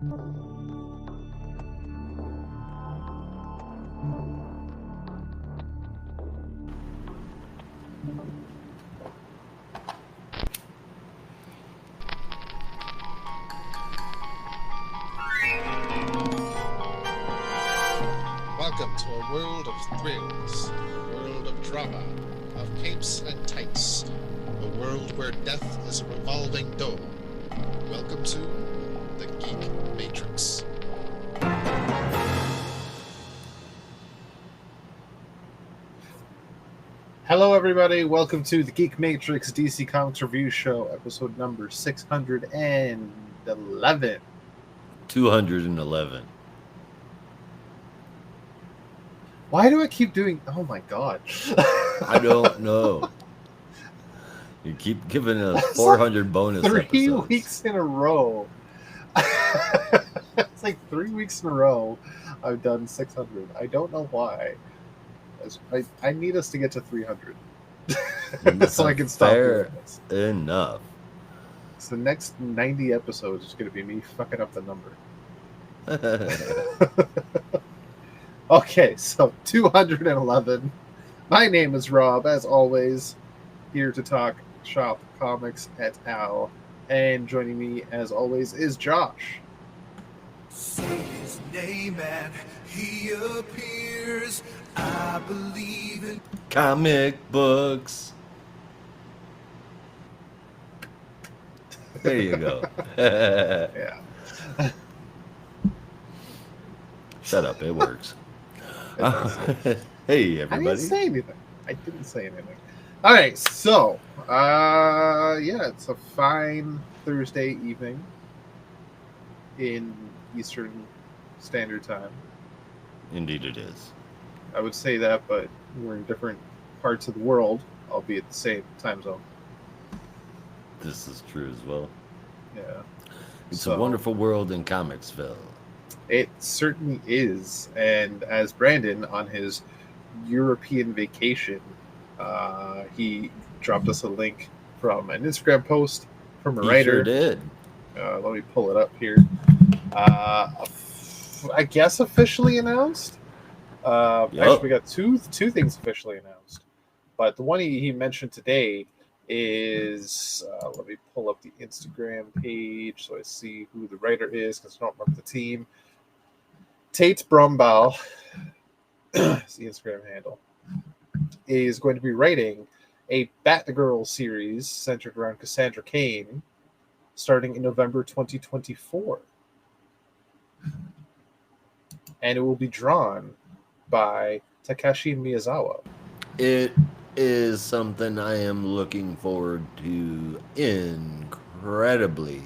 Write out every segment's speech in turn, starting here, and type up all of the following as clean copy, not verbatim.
Welcome to a world of thrills, a world of drama, of capes and tights, a world where death is a revolving door. Welcome to the Geek Matrix. Hello everybody, welcome to the Geek Matrix DC Comics Review Show, episode number 611. 211. Why do I keep doing... Oh my god. I don't know. You keep giving us 400 bonus Three episodes. weeks in a row. It's like 3 weeks in a row I've done 600. I don't know why. I need us to get to 300. So I can stop doing this. Enough. So the next 90 episodes is going to be me fucking up the number. Okay, so 211. My name is Rob, as always, here to talk shop comics et al. And joining me, as always, is Josh. Say his name and he appears. I believe in Comic books. There you go. Yeah. Shut up, it works. Hey, everybody. I didn't say anything. All right, so, yeah, it's a fine Thursday evening in Eastern Standard Time. Indeed it is. I would say that, but we're in different parts of the world, albeit the same time zone. This is true as well. Yeah. It's a wonderful world in Comicsville. It certainly is. And as Brandon, on his European vacation, he dropped us a link from an Instagram post from a writer. Sure did. Let me pull it up here. I guess officially announced. Actually, we got two things officially announced. But the one he mentioned today is, let me pull up the Instagram page so I see who the writer is, because I don't remember the team. Tate Brumbaugh, is the Instagram handle, is going to be writing a Batgirl series centered around Cassandra Cain starting in November 2024. And it will be drawn by Takeshi Miyazawa. It is something I am looking forward to incredibly.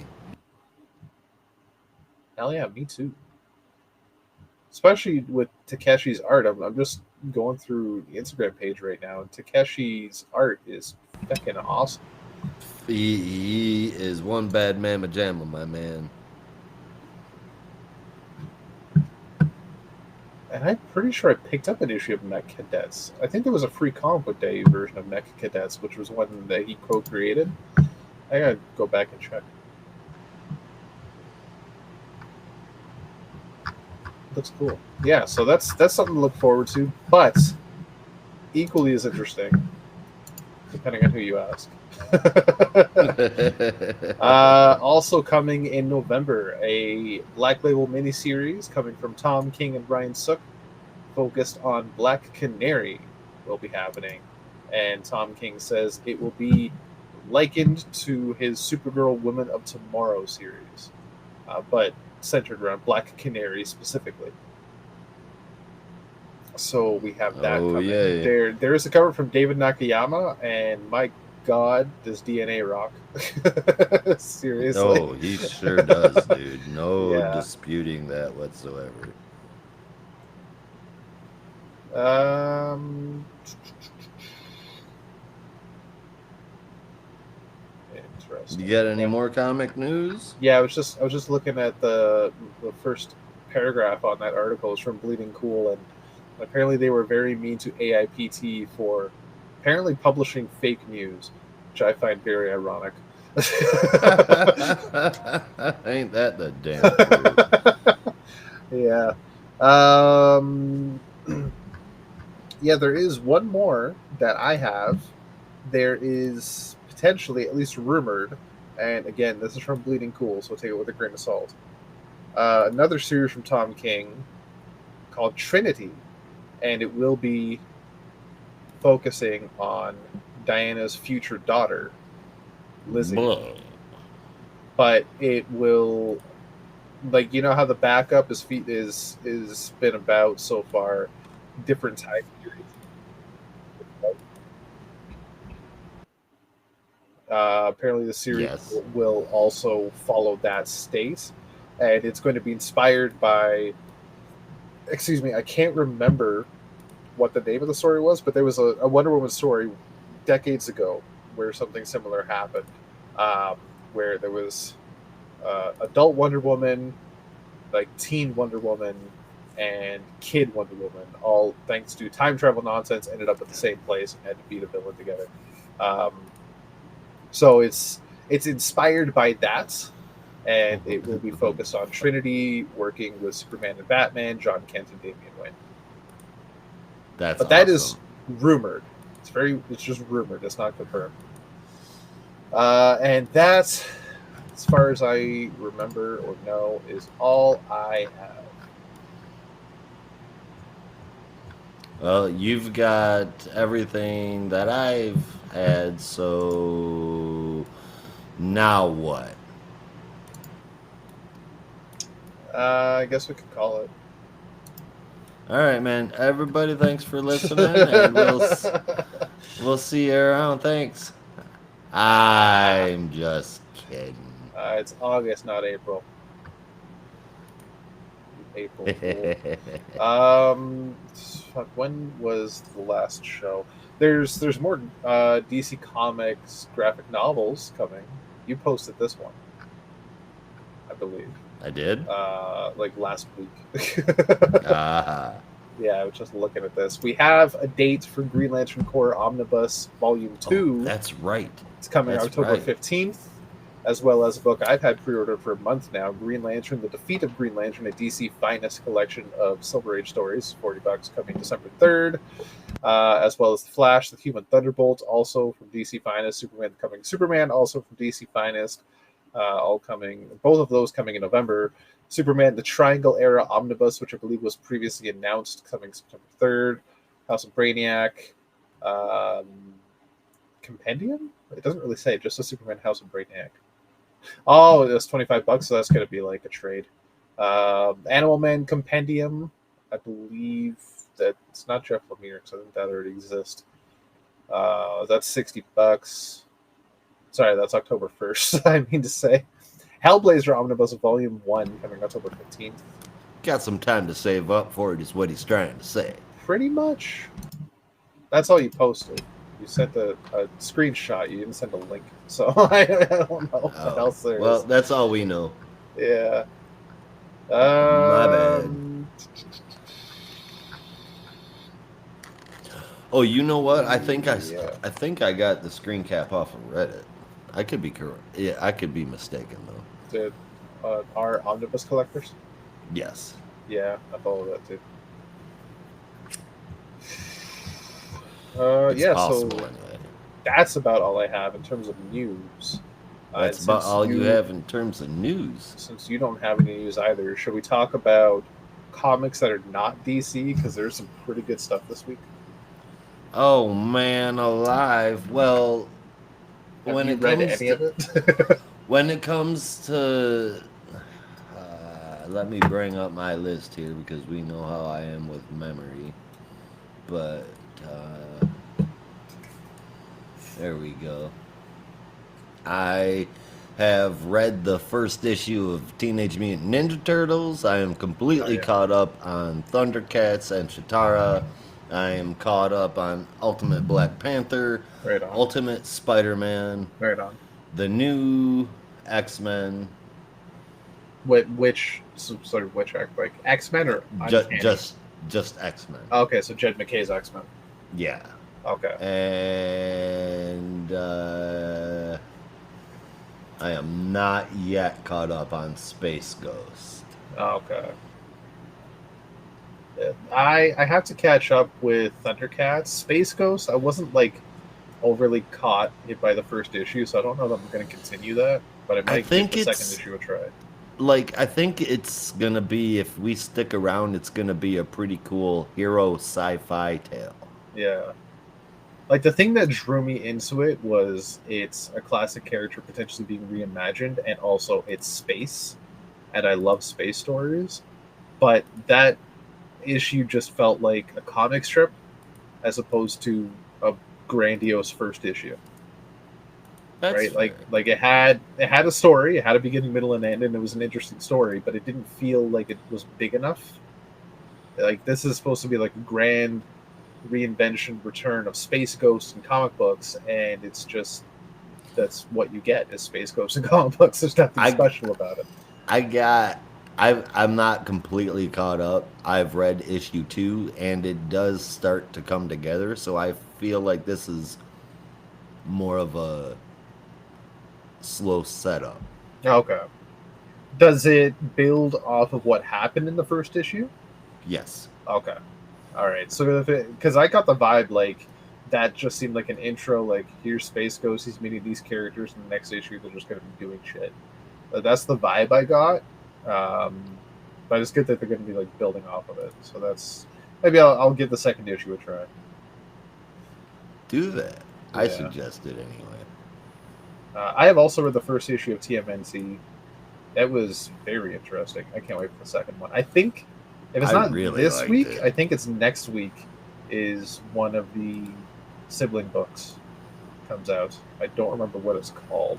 Hell yeah, me too. Especially with Takeshi's art. I'm just going through the Instagram page right now, and Takeshi's art is fucking awesome. He is one bad mamma jamma, my man. And I'm pretty sure I picked up an issue of Mech Cadets. I think there was a free comic book day version of Mech Cadets, which was one that he co-created. I gotta go back and check. Looks cool. Yeah, so that's something to look forward to, but equally as interesting, depending on who you ask. Also coming in November, a Black Label miniseries coming from Tom King and Brian Sook, focused on Black Canary, will be happening. And Tom King says it will be likened to his Supergirl Women of Tomorrow series, but centered around Black Canary specifically. So we have that coming. Yeah. There is a cover from David Nakayama, and my God, does DNA rock? Seriously. Oh, he sure does, dude. No disputing that whatsoever. Interesting. You got any more comic news? Yeah, I was just looking at the first paragraph on that article. It's from Bleeding Cool, and apparently they were very mean to AIPT for apparently publishing fake news, which I find very ironic. Ain't that the damn truth? Yeah. Yeah, there is one more that I have. There is potentially, at least rumored, and again, this is from Bleeding Cool, so take it with a grain of salt. Another series from Tom King called Trinity, and it will be focusing on Diana's future daughter, Lizzie. Blah. But it will, like, you know how the backup is been about so far, different time periods. Apparently, the series Yes. will also follow that state, and it's going to be inspired by. Excuse me, I can't remember what the name of the story was, but there was a Wonder Woman story decades ago where something similar happened, where there was adult Wonder Woman, like teen Wonder Woman, and kid Wonder Woman, all thanks to time travel nonsense, ended up at the same place and had to beat a villain together. So it's inspired by that, and it will be focused on Trinity working with Superman and Batman, John Kent and Damian Wayne. But awesome. That is rumored. It's just rumored. It's not confirmed. And that, as far as I remember or know, is all I have. Well, you've got everything that I've had, so now what? I guess we could call it. All right, man. Everybody, thanks for listening, and we'll see you around. Thanks. I'm just kidding. It's August, not April. April Fool. Fuck, when was the last show? There's more DC Comics graphic novels coming. You posted this one, I believe. I did? Like last week. Yeah, I was just looking at this. We have a date for Green Lantern Corps Omnibus Volume 2. Oh, that's right. It's coming October 15th, as well as a book I've had pre-ordered for a month now, Green Lantern, The Defeat of Green Lantern, a DC Finest collection of Silver Age stories, $40, coming December 3rd, as well as The Flash, The Human Thunderbolt, also from DC Finest, Superman, Coming Superman, also from DC Finest, all coming, both of those coming in November. Superman, the Triangle Era Omnibus, which I believe was previously announced, coming September 3rd. House of Brainiac, Compendium? It doesn't really say, just a Superman House of Brainiac. Oh, it was $25, so that's going to be like a trade. Animal Man Compendium, I believe that it's not Jeff Lemire, because I think that already exists. That's $60. Sorry, that's October 1st, I mean to say. Hellblazer Omnibus Volume 1 coming October 15th. Got some time to save up for it, is what he's trying to say. Pretty much. That's all you posted. You sent a screenshot. You didn't send a link. So I don't know what else there is. Well, that's all we know. Yeah. My bad. Oh, you know what? I think I got the screen cap off of Reddit. I could be correct. Yeah, I could be mistaken though. Did our omnibus collectors? Yes. Yeah, I follow that too. It's yeah, possible, so anyway. That's about all I have in terms of news. That's about all you have in terms of news. Since you don't have any news either, should we talk about comics that are not DC? Because there's some pretty good stuff this week. Oh man, alive! Well, when it comes to when it comes to, let me bring up my list here because we know how I am with memory. But there we go. I have read the first issue of Teenage Mutant Ninja Turtles. I am completely caught up on Thundercats and Chitara. I am caught up on Ultimate Black Panther, right on. Ultimate Spider-Man, right on. The new X-Men. Which like X-Men or just X-Men? Okay, so Jed McKay's X-Men. Yeah. Okay. And I am not yet caught up on Space Ghost. Okay. I have to catch up with Thundercats. Space Ghost, I wasn't like overly caught by the first issue, so I don't know that I'm going to continue that, but I might give the second issue a try. Like, I think it's going to be, if we stick around, it's going to be a pretty cool hero sci-fi tale. Yeah. Like, the thing that drew me into it was it's a classic character potentially being reimagined, and also it's space, and I love space stories, but that issue just felt like a comic strip as opposed to a grandiose first issue. That's right? fair. Like it had a story, it had a beginning, middle, and end, and it was an interesting story, but it didn't feel like it was big enough. Like, this is supposed to be like a grand reinvention return of Space Ghost in comic books, and it's just that's what you get is Space Ghost in comic books. There's nothing special about it. I'm not completely caught up. I've read issue 2, and it does start to come together, so I feel like this is more of a slow setup. Okay. Does it build off of what happened in the first issue? Yes. Okay. All right. So because I got the vibe like that just seemed like an intro, like here's Space Ghost, he's meeting these characters, and the next issue they're just going to be doing shit. That's the vibe I got. But it's good that they're going to be like building off of it. So that's maybe I'll give the second issue a try. Do that. Yeah. I suggest it anyway. I have also read the first issue of TMNT. That was very interesting. I can't wait for the second one. I think if it's not really this week, I think it's next week is one of the sibling books comes out. I don't remember what it's called.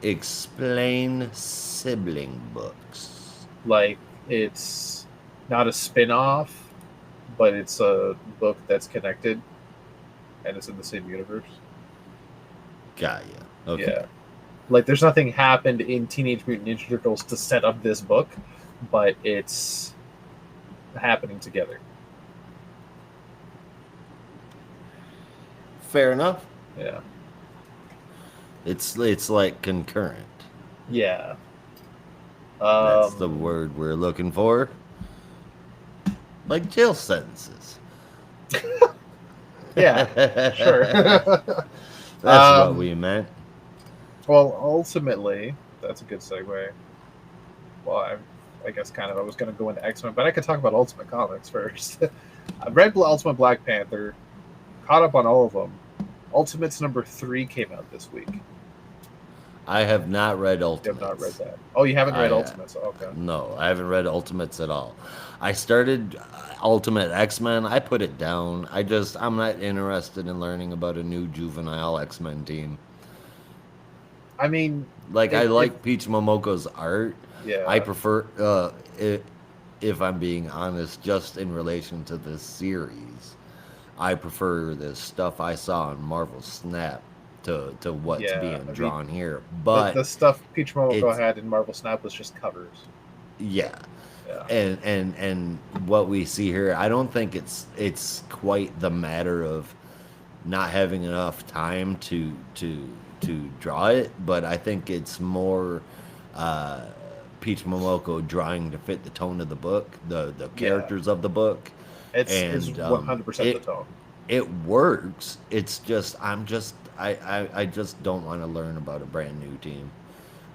Explain sibling books. Like, it's not a spin-off, but it's a book that's connected, and it's in the same universe. Got ya. Okay. Yeah. Like, there's nothing happened in Teenage Mutant Ninja Turtles to set up this book, but it's happening together. Fair enough. Yeah. It's like concurrent. Yeah. That's the word we're looking for. Like jail sentences. Yeah, sure. That's what we meant. Well, ultimately, that's a good segue. Well, I guess kind of I was going to go into X-Men, but I could talk about Ultimate Comics first. I've read Ultimate Black Panther, caught up on all of them. Ultimates number 3 came out this week. I have not read Ultimates. You have not read that. Oh, you haven't read Ultimates? Okay. No, I haven't read Ultimates at all. I started Ultimate X-Men. I put it down. I'm not interested in learning about a new juvenile X-Men team. I mean, like, I like Peach Momoko's art. Yeah. I prefer, if I'm being honest, just in relation to this series, I prefer the stuff I saw on Marvel Snap to what's being drawn here. But the stuff Peach Momoko had in Marvel Snap was just covers. Yeah. And what we see here, I don't think it's quite the matter of not having enough time to draw it, but I think it's more Peach Momoko drawing to fit the tone of the book, the characters of the book. It's 100% the tone. It works. It's just I just don't want to learn about a brand new team.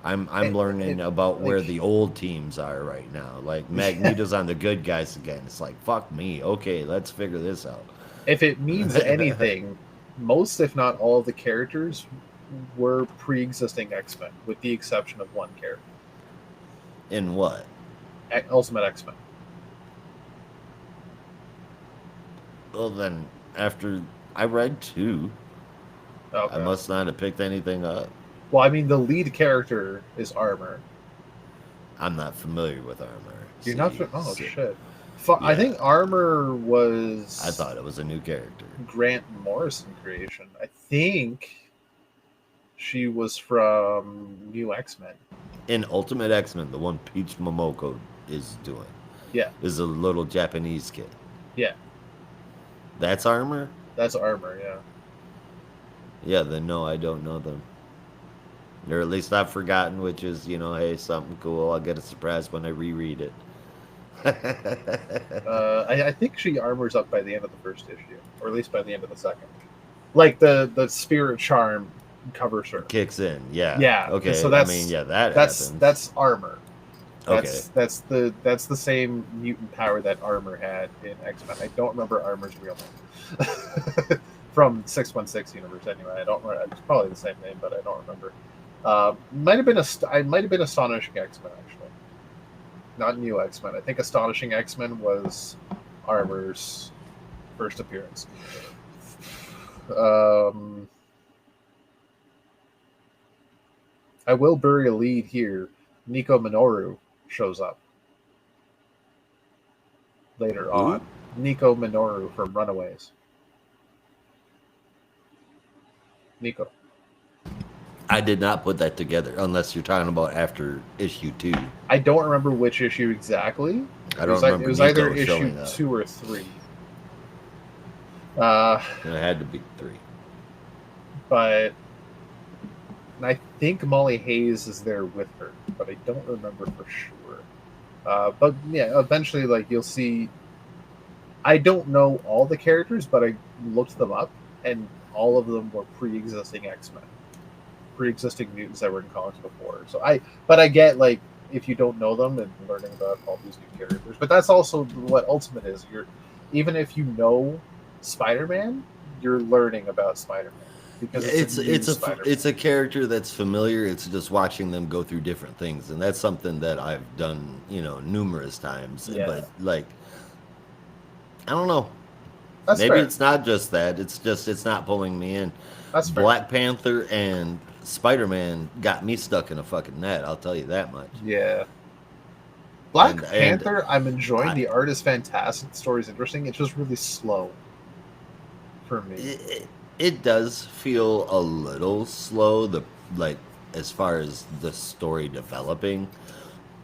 I'm learning about where the old teams are right now. Like, Magneto's on the good guys again. It's like, fuck me. Okay, let's figure this out. If it means anything, most, if not all, of the characters were pre-existing X-Men, with the exception of one character. In what? Ultimate X-Men. Well, then, after I read 2, I must not have picked anything up. Well, I mean, the lead character is Armor. I'm not familiar with Armor. You're not? Oh, shit. I think Armor was... I thought it was a new character. Grant Morrison creation. I think she was from New X-Men. In Ultimate X-Men, the one Peach Momoko is doing. Yeah. Is a little Japanese kid. Yeah. That's Armor? That's Armor, yeah. Yeah, then no, I don't know them. Or at least I've forgotten, which is, hey, something cool. I'll get a surprise when I reread it. I think she armors up by the end of the first issue, or at least by the end of the second. Like the spirit charm covers her. Kicks in, yeah. Yeah. Okay. So I mean, yeah, that happens. That's armor. Okay. That's the same mutant power that Armor had in X-Men. I don't remember Armor's real name. From 616 universe anyway. I don't remember. It's probably the same name, but I don't remember. Might have been Astonishing X-Men actually. Not New X-Men. I think Astonishing X-Men was Armor's first appearance. I will bury a lead here. Nico Minoru shows up later on. Nico Minoru from Runaways. Nico. I did not put that together, unless you're talking about after issue 2. I don't remember which issue exactly. I don't remember. It was Nico either issue 2 or 3. It had to be 3. But I think Molly Hayes is there with her, but I don't remember for sure. But yeah, eventually, like, you'll see. I don't know all the characters, but I looked them up, and all of them were pre-existing X-Men, pre-existing mutants that were in comics before. So I get, like, if you don't know them and learning about all these new characters, but that's also what Ultimate is. Even if you know Spider-Man, you're learning about Spider-Man. Because it's a character that's familiar. It's just watching them go through different things, and that's something that I've done, numerous times. Yeah. But like, I don't know. Maybe fair. It's not just that. It's not pulling me in. That's fair. Black Panther and Spider-Man got me stuck in a fucking net. I'll tell you that much. Yeah. Black Panther, I'm enjoying. The art is fantastic. The story's interesting. It's just really slow for me. It does feel a little slow, as far as the story developing,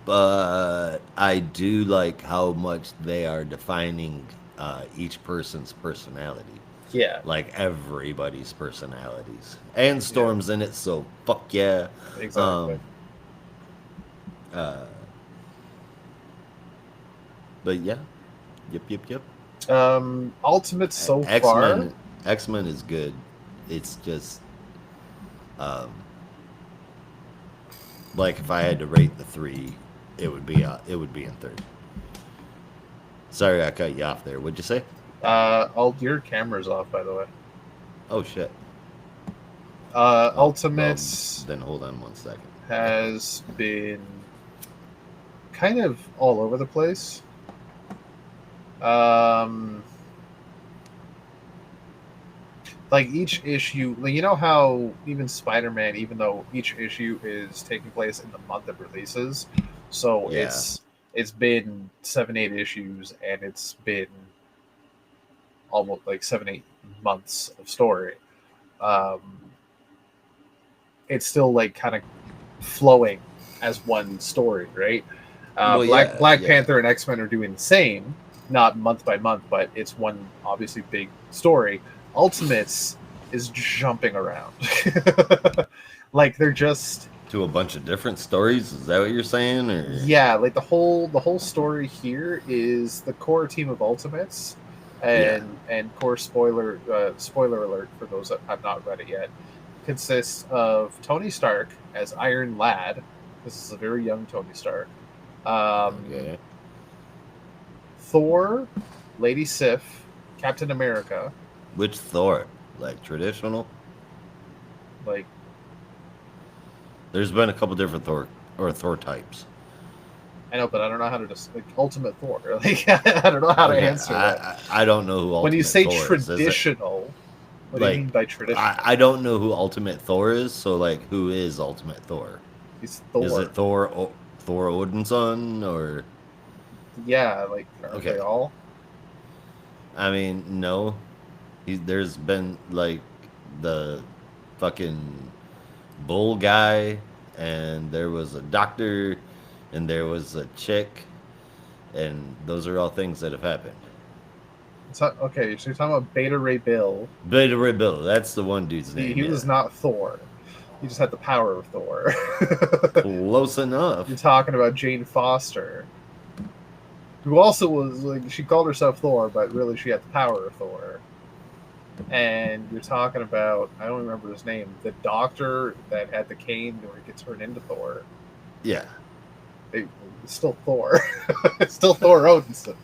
but I do like how much they are defining each person's personality. Yeah, like everybody's personalities, and Storm's in it, so fuck yeah. Exactly. But yeah, yep. Ultimate so far. X-Men is good. It's just, like if I had to rate the 3, it would be in third. Sorry, I cut you off there. What'd you say? Your camera's off, by the way. Oh shit. Ultimates. Then hold on one second. Has been kind of all over the place. Like each issue, you know how even Spider-Man, even though each issue is taking place in the month of releases, so yeah. It's been 7-8 issues, and it's been almost like 7-8 months of story. It's still like kind of flowing as one story, right? Black Panther and X-Men are doing the same, not month by month, but it's one obviously big story. Ultimates is jumping around. Like they're just to a bunch of different stories. Is that what you're saying? Or? Yeah, like the whole story here is the core team of Ultimates, and core spoiler alert for those that have not read it yet, consists of Tony Stark as Iron Lad. This is a very young Tony Stark. Thor, Lady Sif, Captain America. Which Thor? Like traditional? Like, there's been a couple different Thor types. I know, but I don't know how to like Ultimate Thor. Like, I don't know how to answer that. I don't know who Ultimate Thor is. When you say traditional, what do you mean by traditional? I don't know who Ultimate Thor is. So, like, who is Ultimate Thor? He's Thor. Is it Thor Odin's son, or? Yeah, like are they all? I mean, no. There's been like the fucking bull guy, and there was a doctor, and there was a chick, and those are all things that have happened. Okay, so you're talking about Beta Ray Bill. Beta Ray Bill, that's the one dude's name. He was not Thor. He just had the power of Thor. Close enough. You're talking about Jane Foster, who also was like, she called herself Thor, but really she had the power of Thor. And you're talking about, I don't remember his name, the doctor that had the cane where he gets turned into Thor. Yeah. It's still Thor. It's still Thor Odinson.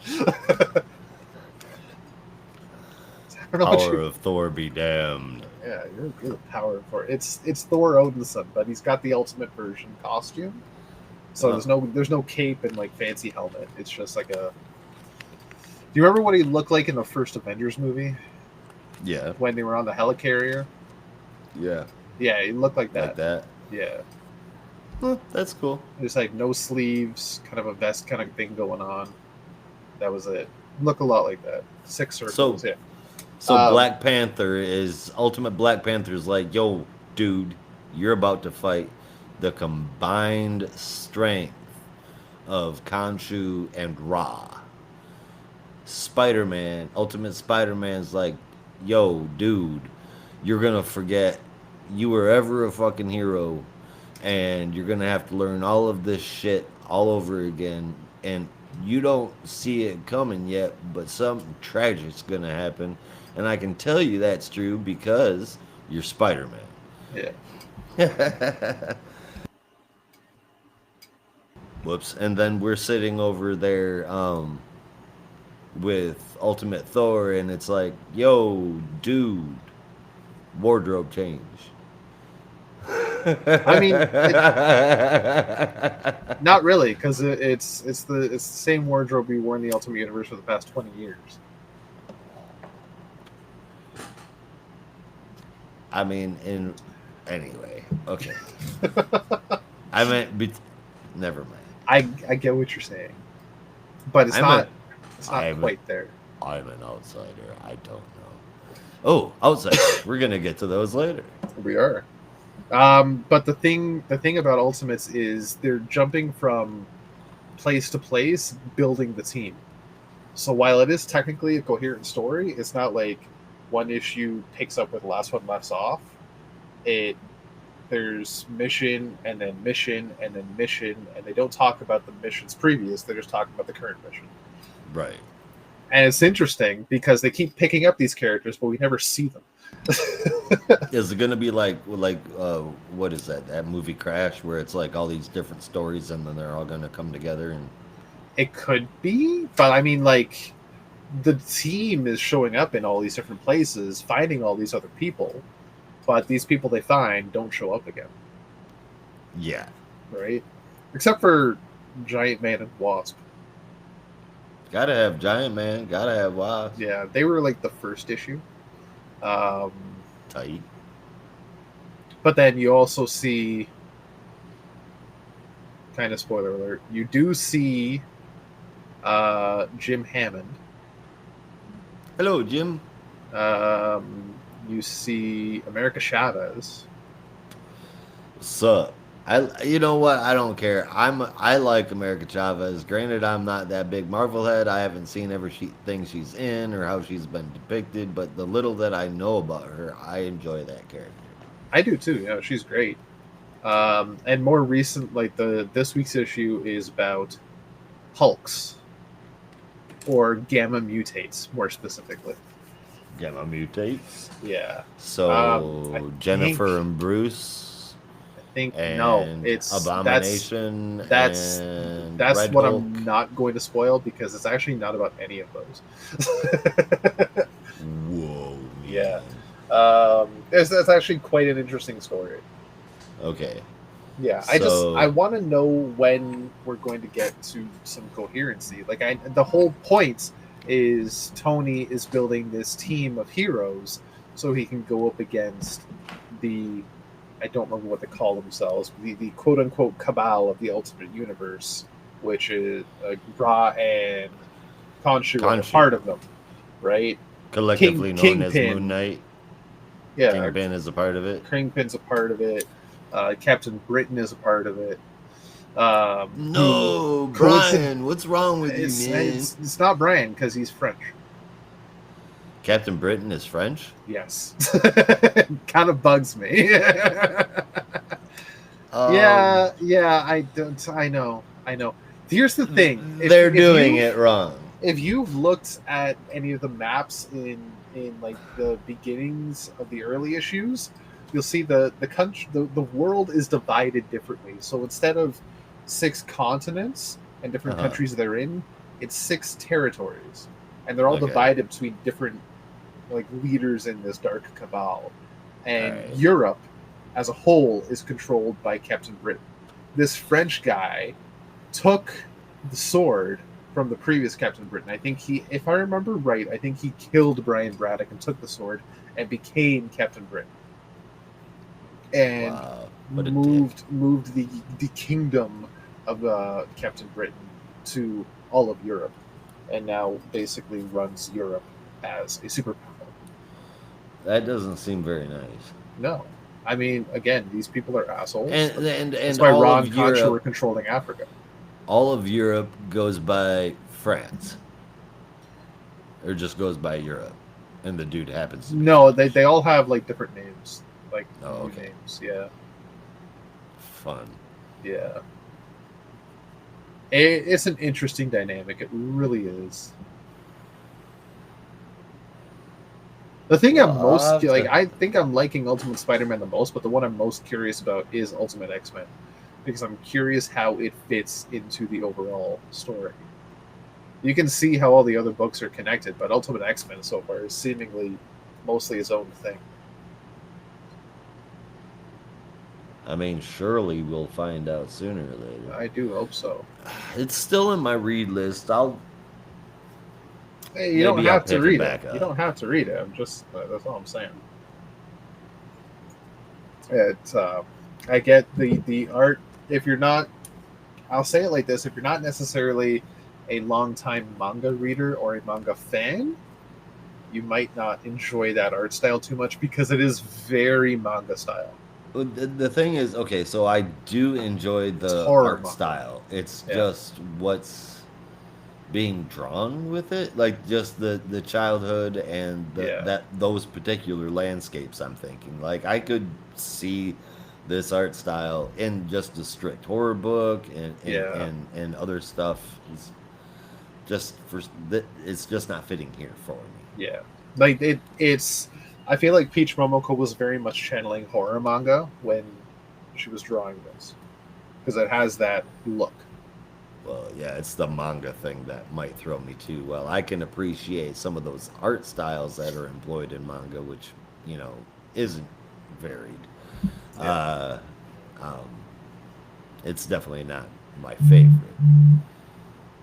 Power of Thor be damned. Yeah, you're the power of Thor. It's Thor Odinson, but he's got the ultimate version costume. So there's no cape and like fancy helmet. It's just like a. Do you remember what he looked like in the first Avengers movie? Yeah. When they were on the helicarrier? Yeah. Yeah, he looked like that. Like that? Yeah. Well, that's cool. There's like no sleeves, kind of a vest kind of thing going on. That was it. Look a lot like that. 6 circles, yeah. So Black Panther Ultimate Black Panther is like, yo, dude, you're about to fight the combined strength of Khonshu and Ra. Spider-Man, Ultimate Spider-Man's like, yo, dude, you're gonna forget you were ever a fucking hero, and you're gonna have to learn all of this shit all over again, and you don't see it coming yet, but something tragic's gonna happen, and I can tell you that's true because you're Spider-Man. Yeah. Whoops. And then we're sitting over there with Ultimate Thor, and it's like, yo, dude, wardrobe change. I mean, not really, because it's the same wardrobe we wore in the Ultimate Universe for the past 20 years. I mean, anyway, okay. I meant, never mind. I get what you're saying, but it's not quite there. I'm an outsider. I don't know. Oh, outsider. We're gonna get to those later. We are. But the thing about Ultimates is they're jumping from place to place, building the team. So while it is technically a coherent story, it's not like one issue picks up where the last one left off. There's mission and then mission and then mission, and they don't talk about the missions previous. They're just talking about the current mission. Right. And it's interesting because they keep picking up these characters, but we never see them. Is it going to be like what is that movie Crash, where it's like all these different stories and then they're all going to come together? And it could be, but I mean, like, the team is showing up in all these different places, finding all these other people, but these people they find don't show up again. Yeah. Right? Except for Giant Man and Wasp. Gotta have Giant Man, gotta have Wasp. Yeah, they were like the first issue. Tight. But then you also see, kind of spoiler alert, you do see Jim Hammond. Hello, Jim. You see America Chavez. What's up? You know what? I don't care. I like America Chavez. Granted, I'm not that big Marvel head. I haven't seen everything she's in or how she's been depicted, but the little that I know about her, I enjoy that character. I do too. Yeah, she's great. And more recent, like this week's issue is about Hulks, or Gamma Mutates, more specifically. Gamma Mutates. Yeah. So Jennifer and Bruce. I think no, it's Abomination. That's Red what Hulk. I'm not going to spoil because it's actually not about any of those. Whoa. Yeah. That's actually quite an interesting story. Okay. Yeah, I want to know when we're going to get to some coherency. Like the whole point is Tony is building this team of heroes so he can go up against the, I don't remember what they call themselves, the quote unquote cabal of the Ultimate Universe, which is Ra and Khonshu are part of them, right? Collectively known as Moon Knight. Yeah, Kingpin is a part of it. Kingpin's a part of it. Captain Britain is a part of it. No, Brian, what's wrong with you, man? It's not Brian because he's French. Captain Britain is French? Yes. Kind of bugs me. Yeah, I don't. I know. Here's the thing: they're doing it wrong. If you've looked at any of the maps in like the beginnings of the early issues, you'll see the country, the world is divided differently. So instead of 6 continents and different countries they're in, it's 6 territories, and they're all divided between different like leaders in this dark cabal, and Europe as a whole is controlled by Captain Britain. This French guy took the sword from the previous Captain Britain. I think if I remember right, I think he killed Brian Braddock and took the sword and became Captain Britain. And moved the kingdom of Captain Britain to all of Europe, and now basically runs Europe as a superpower. That doesn't seem very nice. No. I mean, again, these people are assholes. And that's why Ron Contra were controlling Africa. All of Europe goes by France. Or just goes by Europe. And the dude happens to be French. They all have like different names. Like names, yeah. Fun. Yeah. It's an interesting dynamic. It really is. The thing I'm most I think I'm liking Ultimate Spider-Man the most, but the one I'm most curious about is Ultimate X-Men, because I'm curious how it fits into the overall story. You can see how all the other books are connected, but Ultimate X-Men so far is seemingly mostly its own thing. I mean, surely we'll find out sooner or later. I do hope so. It's still in my read list. Hey, you don't have to read it. You don't have to read it. I'm just that's all I'm saying. I get the art. If you're not, I'll say it like this: if you're not necessarily a longtime manga reader or a manga fan, you might not enjoy that art style too much because it is very manga style. The thing is, okay, so I do enjoy the art style. It's just what's being drawn with it, like just the childhood and those particular landscapes. I'm thinking, like, I could see this art style in just a strict horror book and other stuff. It's just not fitting here for me. Yeah, like it's. I feel like Peach Momoko was very much channeling horror manga when she was drawing this, because it has that look. Well, yeah, it's the manga thing that might throw me too. Well, I can appreciate some of those art styles that are employed in manga, which, isn't varied. Yeah. It's definitely not my favorite.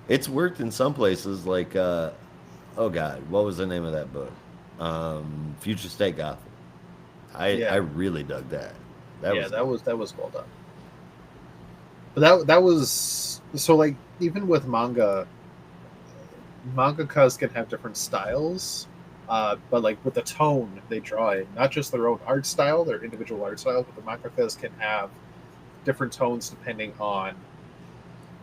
It's worked in some places, like, oh God, what was the name of that book? Future State Gotham. I really dug that. That was well done. But that was so, like, even with manga, mangakas can have different styles, but like with the tone they draw in, not just their own art style, their individual art style, but the mangakas can have different tones depending on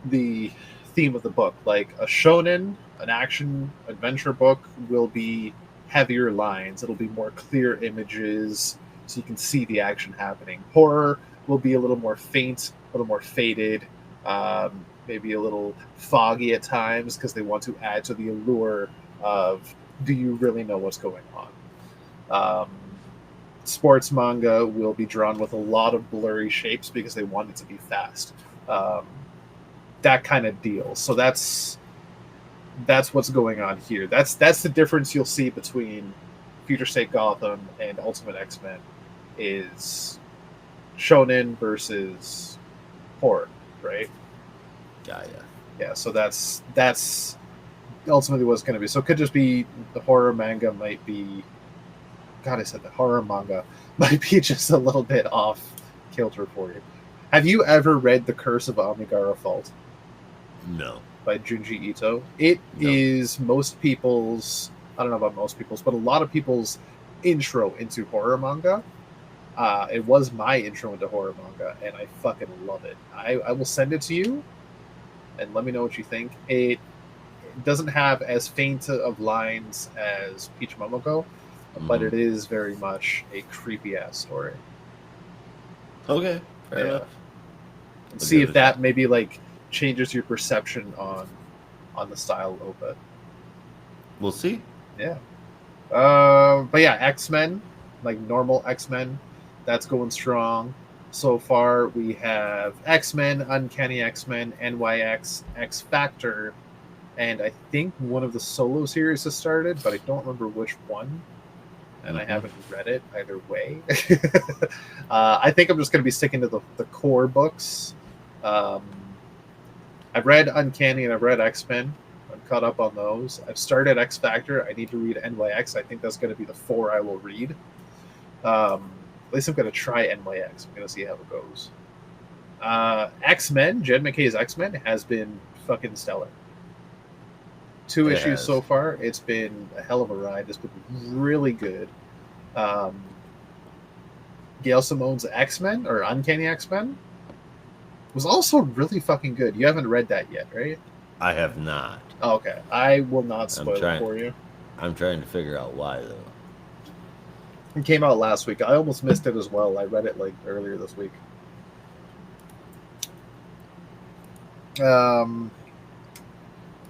the theme of the book. Like a shonen, an action adventure book, will be heavier lines. It'll be more clear images so you can see the action happening. Horror will be a little more faint, a little more faded, maybe a little foggy at times, because they want to add to the allure of, do you really know what's going on? Sports manga will be drawn with a lot of blurry shapes because they want it to be fast. That kind of deal. So that's what's going on here. That's the difference you'll see between Future State Gotham and Ultimate X-Men, is shonen versus horror, right? Yeah, so that's ultimately what it's going to be. So it could just be the horror manga might be, God, I said the horror manga might be just a little bit off kilter for you. Have you ever read The Curse of Amigara Fault? No. By Junji Ito? It is most people's, I don't know about most people's, but a lot of people's intro into horror manga. It was my intro into horror manga, and I fucking love it. I will send it to you, and let me know what you think. doesn't have as faint of lines as Peach Momoko, but it is very much a creepy ass story. Okay, fair enough. See if that maybe like changes your perception on the style a little bit. We'll see. Yeah. But yeah, X-Men, like normal X-Men, that's going strong. So far, we have X-Men, Uncanny X-Men, NYX, X Factor, and I think one of the solo series has started, but I don't remember which one. And I haven't read it either way. I think I'm just going to be sticking to the core books. I've read Uncanny and I've read X-Men. I'm caught up on those. I've started X Factor. I need to read NYX. I think that's going to be the 4 I will read. At least I'm going to try NYX. I'm going to see how it goes. X-Men, Jed McKay's X-Men has been fucking stellar. 2 issues so far. It's been a hell of a ride. It's been really good. Gail Simone's X-Men or Uncanny X-Men was also really fucking good. You haven't read that yet, right? I have not. Oh, okay. I will not spoil it for you. I'm trying to figure out why, though. It came out last week. I almost missed it as well. I read it like earlier this week.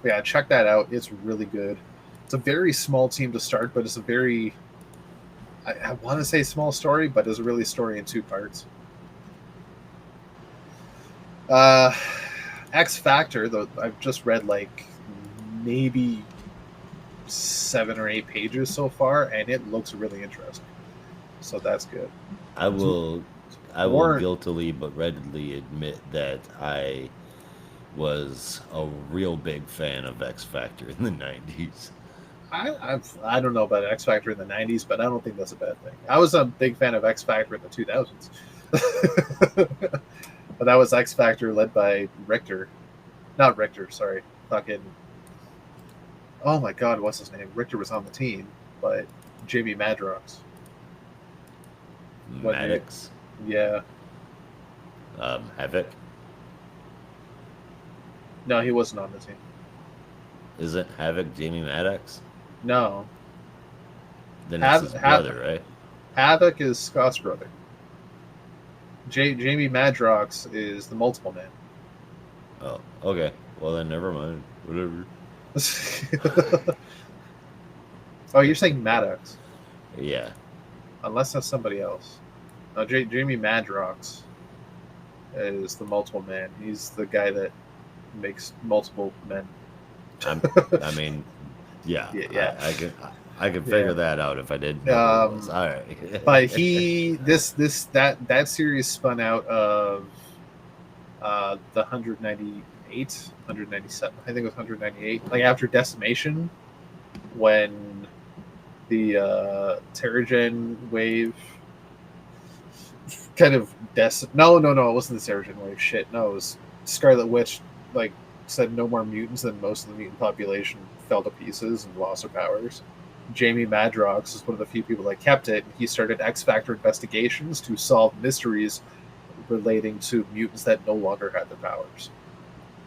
Yeah, check that out. It's really good. It's a very small team to start, but it's a very, I want to say small story, but it's a really story in 2 parts. X Factor, though, I've just read like maybe 7 or 8 pages so far, and it looks really interesting. So that's good. I will guiltily but readily admit that I was a real big fan of X Factor in the 90s. I don't know about X Factor in the 90s, but I don't think that's a bad thing. I was a big fan of X Factor in the 2000s. But that was X Factor led by Richter. Not Richter, sorry. Fucking. Oh my god, what's his name? Richter was on the team, but Jamie Madrox. Maddox? Yeah. Havoc? No, he wasn't on the team. Isn't Havoc Jamie Maddox? No. Then it's his brother, right? Havoc is Scott's brother. Jamie Madrox is the Multiple Man. Oh, okay. Well, then never mind. Whatever. Oh, you're saying Maddox? Yeah. Unless that's somebody else. No, Jamie Madrox is the Multiple Man. He's the guy that makes multiple men. I mean, yeah. I could figure that out if I didn't know who it was. All right. But that series spun out of the 198, 197. I think it was 198. Like after Decimation, when the Terrigen wave kind of No, it wasn't the Terrigen wave. Shit, no, it was Scarlet Witch. Like said, no more mutants, and most of the mutant population fell to pieces and lost their powers. Jamie Madrox is one of the few people that kept it. He started X Factor investigations to solve mysteries relating to mutants that no longer had their powers.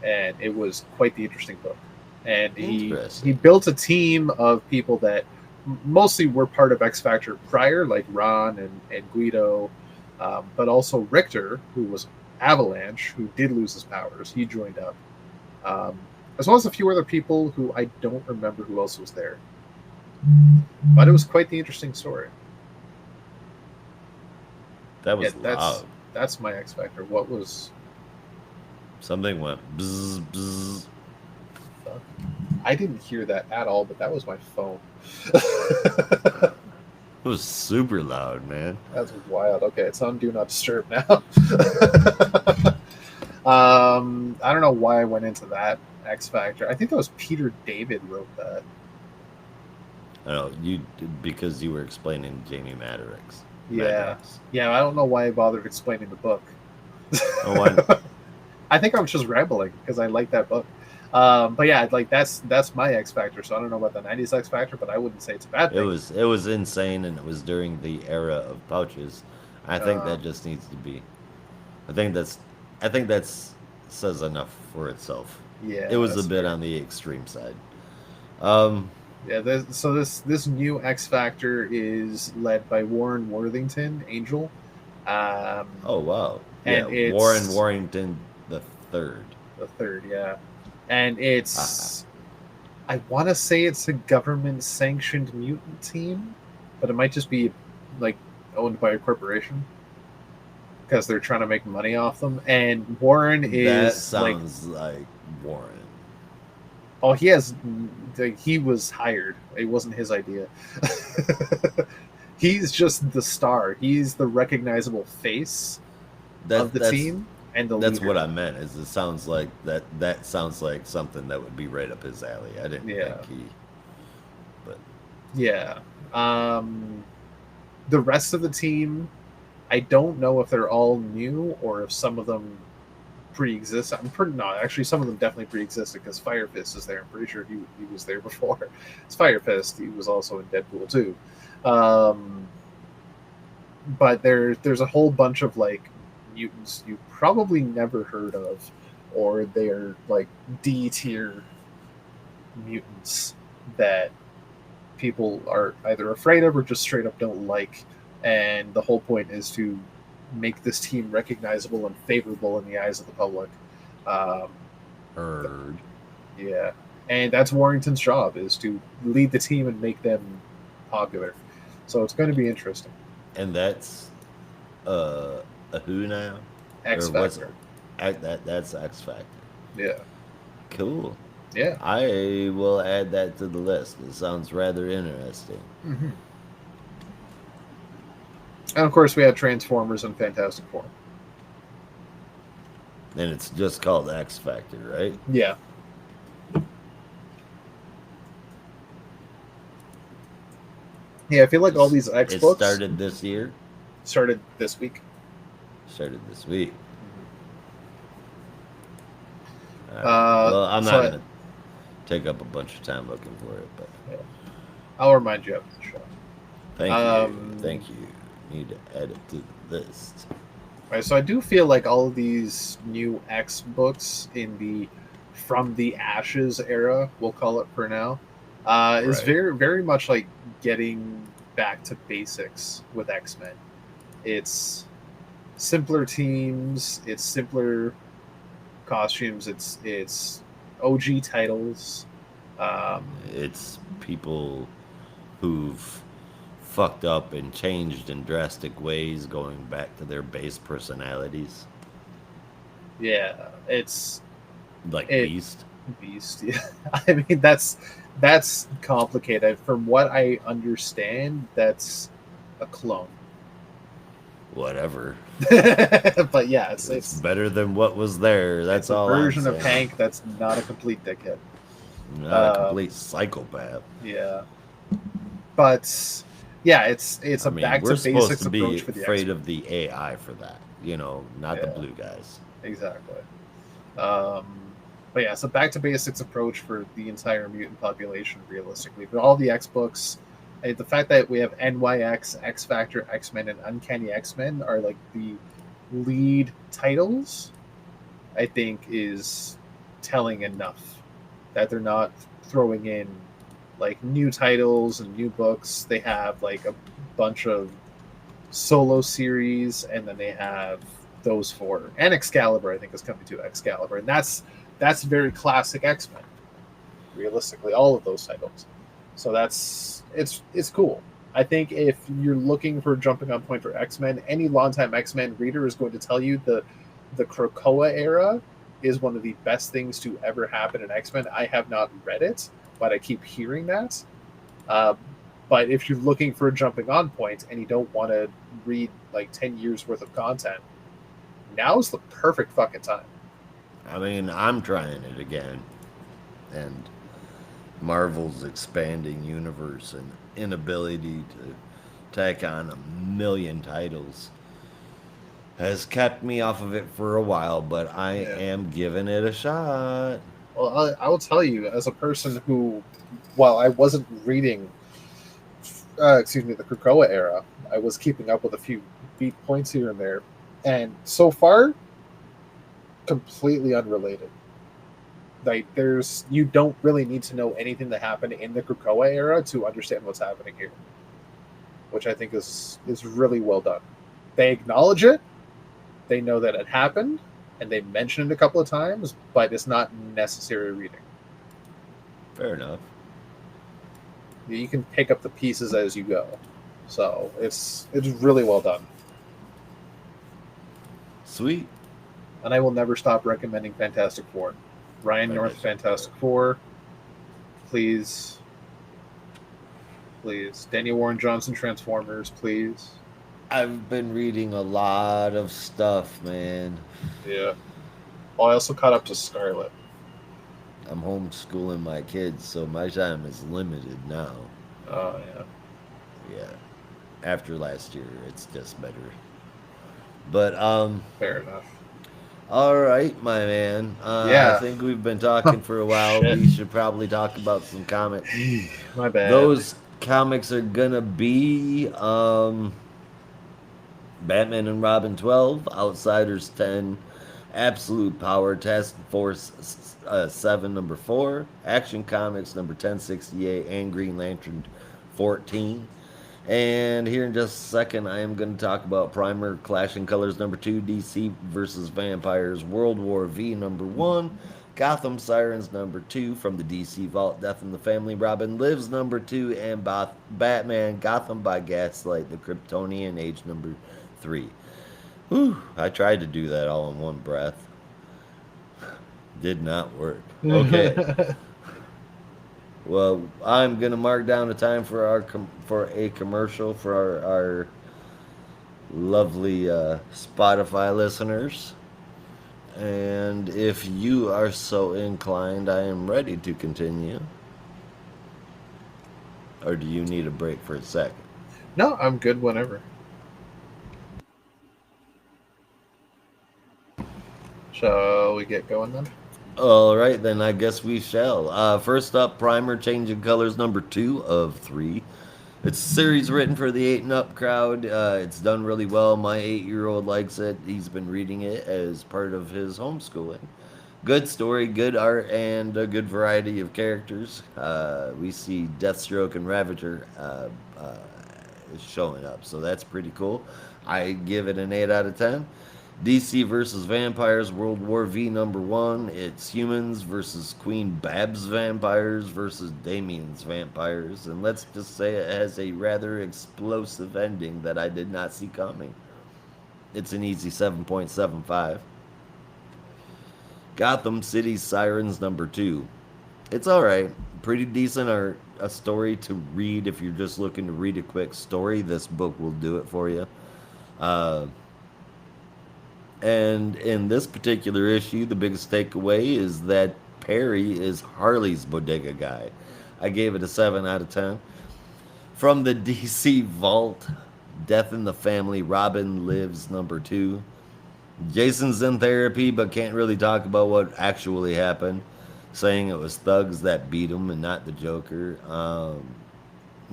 And it was quite the interesting book. And he built a team of people that mostly were part of X Factor prior, like Ron and Guido, but also Richter, who was Avalanche, who did lose his powers. He joined up. As well as a few other people who I don't remember who else was there. But it was quite the interesting story. That was loud. That's my X Factor. What was... Something went bzz, bzz. I didn't hear that at all, but that was my phone. It was super loud, man. That's wild. Okay, it's on Do Not Disturb now. I don't know why I went into that X Factor. I think that was Peter David wrote that. I know because you were explaining Jamie Madrox. Yeah, I don't know why I bothered explaining the book. Oh, why? I think I was just rambling because I like that book. But yeah, like that's my X Factor. So I don't know about the '90s X Factor, but I wouldn't say it's a bad thing. It was insane, and it was during the era of pouches. I think that just needs to be. I think that's says enough for itself. Yeah, it was a bit on the extreme side. Yeah, this new X Factor is led by Warren Worthington, Angel. Oh wow, yeah, And Warren it's Warrington the third. the third, yeah. And Ah, it's I want to say it's a government sanctioned mutant team, but it might just be like owned by a corporation because they're trying to make money off them. And Warren that is like, sounds like Warren. oh, he was hired. It wasn't his idea. He's just the star. He's the recognizable face of the team and the That's leader. what I meant. Is it sounds like that? That sounds like something that would be right up his alley. I didn't think he, but yeah. The rest of the team, I don't know if they're all new or if some of them pre-exist. Actually, some of them definitely pre-existed because Fire Fist is there. I'm pretty sure he was there before. It's Fire Fist. He was also in Deadpool too. But there's a whole bunch of like mutants you probably never heard of, or they're like D tier mutants that people are either afraid of or just straight up don't like. And the whole point is to make this team recognizable and favorable in the eyes of the public. Heard. Yeah, and that's Warrington's job, is to lead the team and make them popular. So it's going to be interesting. And that's a who now? X Or what's- Factor. That's X Factor. Yeah, Cool. yeah. I will add that to the list. It sounds rather interesting. Mm-hmm. And of course, we had Transformers and Fantastic Four. And it's just called X Factor, right? Yeah. Yeah, I feel like all these X It books started this year. started this week. Started this week. All right. Uh, Well, I'm so not I- gonna take up a bunch of time looking for it, but I'll remind you after the show. thank Um, you. Thank you. Need to add it to the list. Right, so I do feel like all of these new X books in the From the Ashes era, we'll call it for now, is Right. very, very much like getting back to basics with X-Men. It's simpler teams, it's simpler costumes, it's OG titles. It's people who've fucked up and changed in drastic ways, going back to their base personalities, Yeah, it's like It- Beast. Beast. Yeah. I mean, that's complicated. From what I understand, that's a clone. Whatever. But yeah, It's it's better than what was there. That's it's a all. version I'm of saying. Hank that's not a complete dickhead. Not a complete psychopath. Yeah, but yeah, it's I a mean, back to we're supposed basics to be approach for the afraid X-Men. of the AI for that, not the Yeah. blue guys. Exactly. But yeah, it's a back to basics approach for the entire mutant population, realistically. But all the X books, and the fact that we have NYX, X Factor, X-Men, and Uncanny X-Men are like the lead titles, I think is telling enough that they're not throwing in like new titles and new books. They have like a bunch of solo series, and then they have those four. And Excalibur, I think, is coming to Excalibur, and that's very classic X-Men. Realistically, all of those titles. So it's cool. I think if you're looking for a jumping on point for X-Men, any longtime X-Men reader is going to tell you the Krakoa era is one of the best things to ever happen in X-Men. I have not read it, but I keep hearing that. But if you're looking for a jumping on point and you don't want to read like 10 years worth of content, now's the perfect fucking time. I mean, I'm trying it again, and Marvel's expanding universe and inability to tack on a million titles has kept me off of it for a while, but I am giving it a shot. Well, I will tell you, as a person who, while I wasn't reading, the Krakoa era, I was keeping up with a few beat points here and there, and so far, completely unrelated. Like, you don't really need to know anything that happened in the Krakoa era to understand what's happening here, which I think is really well done. They acknowledge it, they know that it happened, and they mention it a couple of times, but it's not necessary reading. Fair enough. You can pick up the pieces as you go, so it's really well done. Sweet. And I will never stop recommending Fantastic Four. Ryan North, Fantastic Four. Please. Please. Daniel Warren Johnson, Transformers, please. I've been reading a lot of stuff, man. Yeah. Oh, I also caught up to Scarlet. I'm homeschooling my kids, so my time is limited now. Oh, yeah. Yeah. After last year, it's just better. But, fair enough. All right, my man. Yeah. I think we've been talking for a while. Shit. We should probably talk about some comics. My bad. Those comics are gonna be Batman and Robin 12, Outsiders 10, Absolute Power TaskForceVII number 4, Action Comics number 1068, and Green Lantern 14. And here in just a second, I am going to talk about Primer Clashing Colors number 2, DC versus Vampires World War V number 1, Gotham Sirens number 2 from the DC Vault, Death in the Family, Robin Lives number 2, and Batman Gotham by Gaslight, the Kryptonian Age number 3. Whew, I tried to do that all in one breath. Did not work. Okay. Well, I'm gonna mark down the time for a commercial for our lovely Spotify listeners, and if you are so inclined, I am ready to continue. Or do you need a break for a second? No, I'm good whenever. Shall we get going then? All right, then I guess we shall. First up, Primer Changing Colors number 2 of 3. It's a series written for the 8 and up crowd. It's done really well. My 8-year-old likes it. He's been reading it as part of his homeschooling. Good story, good art, and a good variety of characters. We see Deathstroke and Ravager showing up, so that's pretty cool. I give it an 8 out of 10. DC versus Vampires World War V number 1. It's humans versus Queen Bab's vampires versus Damien's vampires. And let's just say it has a rather explosive ending that I did not see coming. It's an easy 7.75. Gotham City Sirens number 2. It's alright. Pretty decent art. A story to read if you're just looking to read a quick story. This book will do it for you. And in this particular issue, the biggest takeaway is that Perry is Harley's bodega guy. I gave it a 7 out of 10. From the DC Vault, Death in the Family, Robin Lives number 2. Jason's in therapy but can't really talk about what actually happened, saying it was thugs that beat him and not the Joker,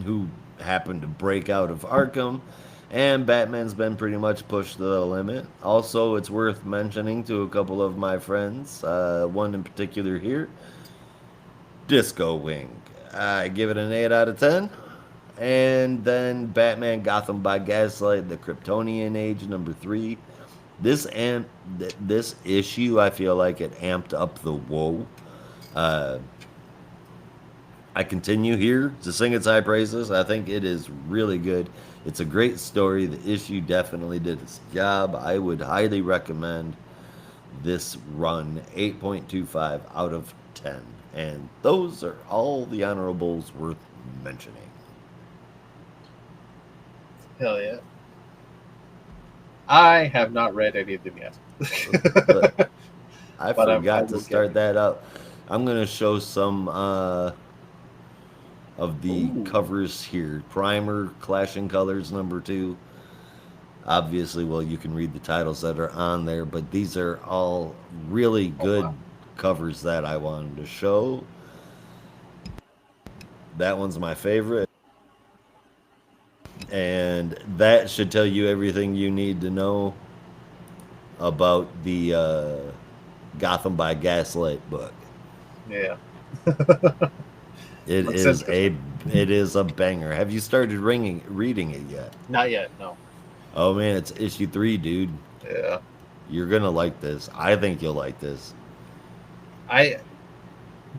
who happened to break out of Arkham. And Batman's been pretty much pushed to the limit. Also, it's worth mentioning to a couple of my friends, one in particular here, Disco Wing. I give it an 8 out of 10. And then Batman Gotham by Gaslight, the Kryptonian Age, number 3. This issue, I feel like it amped up the woe. I continue here to sing its high praises. I think it is really good. It's a great story. The issue definitely did its job. I would highly recommend this run. 8.25 out of 10. And those are all the honorables worth mentioning. Hell yeah. I have not read any of them yet. I forgot to start that up. I'm going to show some of the covers here. Primer, Clashing Colors, number 2. Obviously, well, you can read the titles that are on there, but these are all really good covers that I wanted to show. That one's my favorite. And that should tell you everything you need to know about the Gotham by Gaslight book. Yeah. It is a banger. Have you started reading it yet? Not yet, no. Oh man, it's issue 3, dude. Yeah. You're gonna like this. I think you'll like this.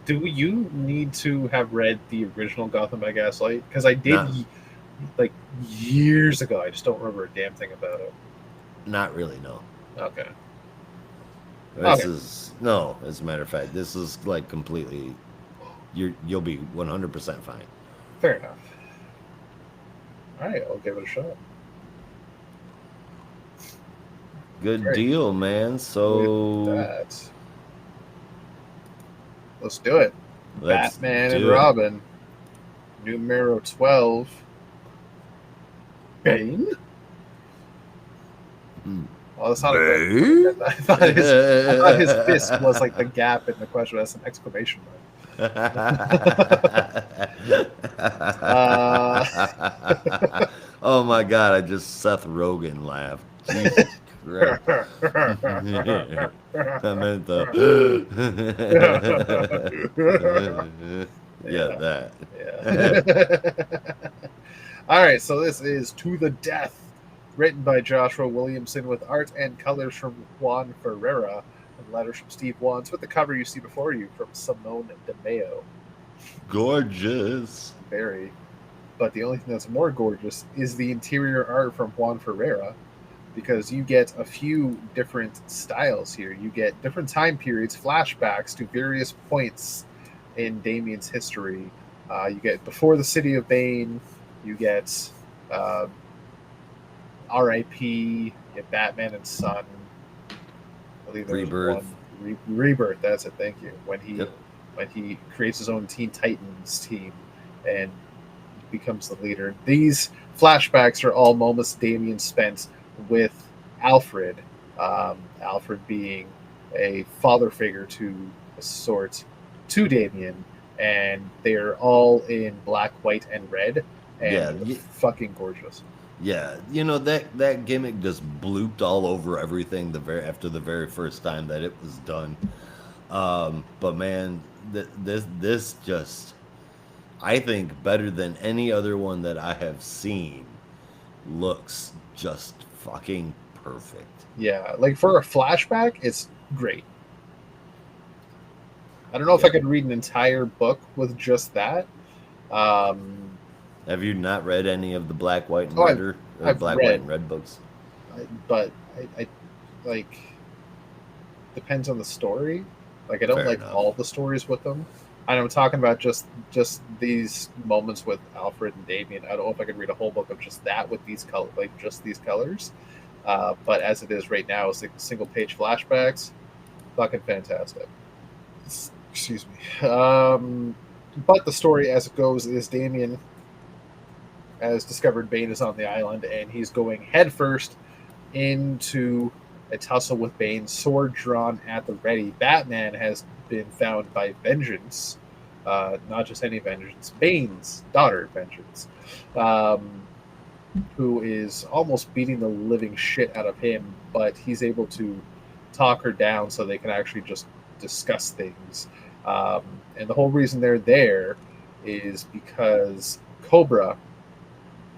Do you need to have read the original Gotham by Gaslight? Because I did, Not, like, years ago. I just don't remember a damn thing about it. not really, no. Okay. This is no. As a matter of fact, this is like completely. You'll be 100% fine. Fair enough. All right, I'll give it a shot. Good Great. deal, man. So With that, let's do it. Batman and Robin, numero 12. Bane. Well, that's not a Bane. I thought his fist was like the gap in the question. That's an exclamation mark. Oh my god! I just Seth Rogen laughed. Jesus Christ! I meant the that. Yeah. All right, so this is To the Death, written by Joshua Williamson with art and colors from Juan Ferreira and letters from Steve Wands, with the cover you see before you from Simone DeMeo. Gorgeous. Very. But the only thing that's more gorgeous is the interior art from Juan Ferreira, because you get a few different styles here. You get different time periods, flashbacks to various points in Damian's history. You get before the City of Bane, you get R.I.P., you get Batman and Son. I believe there Rebirth. Was one. Rebirth, that's it, thank you. When he creates his own Teen Titans team and becomes the leader. These flashbacks are all moments Damian spent with Alfred. Alfred being a father figure to a sort to Damian, and they're all in black, white, and red, and fucking gorgeous. Yeah, you know that gimmick just blooped all over everything after the very first time that it was done. But man, this just, I think, better than any other one that I have seen, looks just fucking perfect. Yeah, like for a flashback, it's great. I don't know if I could read an entire book with just that. Have you not read any of the Black, White, and Red White, and Red books? But I like, depends on the story. Like, I don't like all the stories with them. And I'm talking about just these moments with Alfred and Damian. I don't know if I could read a whole book of just that with these colors, like just these colors. But as it is right now, it's like single page flashbacks. Fucking fantastic. Excuse me. But the story as it goes is Damian has discovered Bane is on the island, and he's going headfirst into a tussle with Bane, sword drawn at the ready. Batman has been found by Vengeance, not just any Vengeance, Bane's daughter, Vengeance, who is almost beating the living shit out of him, but he's able to talk her down so they can actually just discuss things. And the whole reason they're there is because Cobra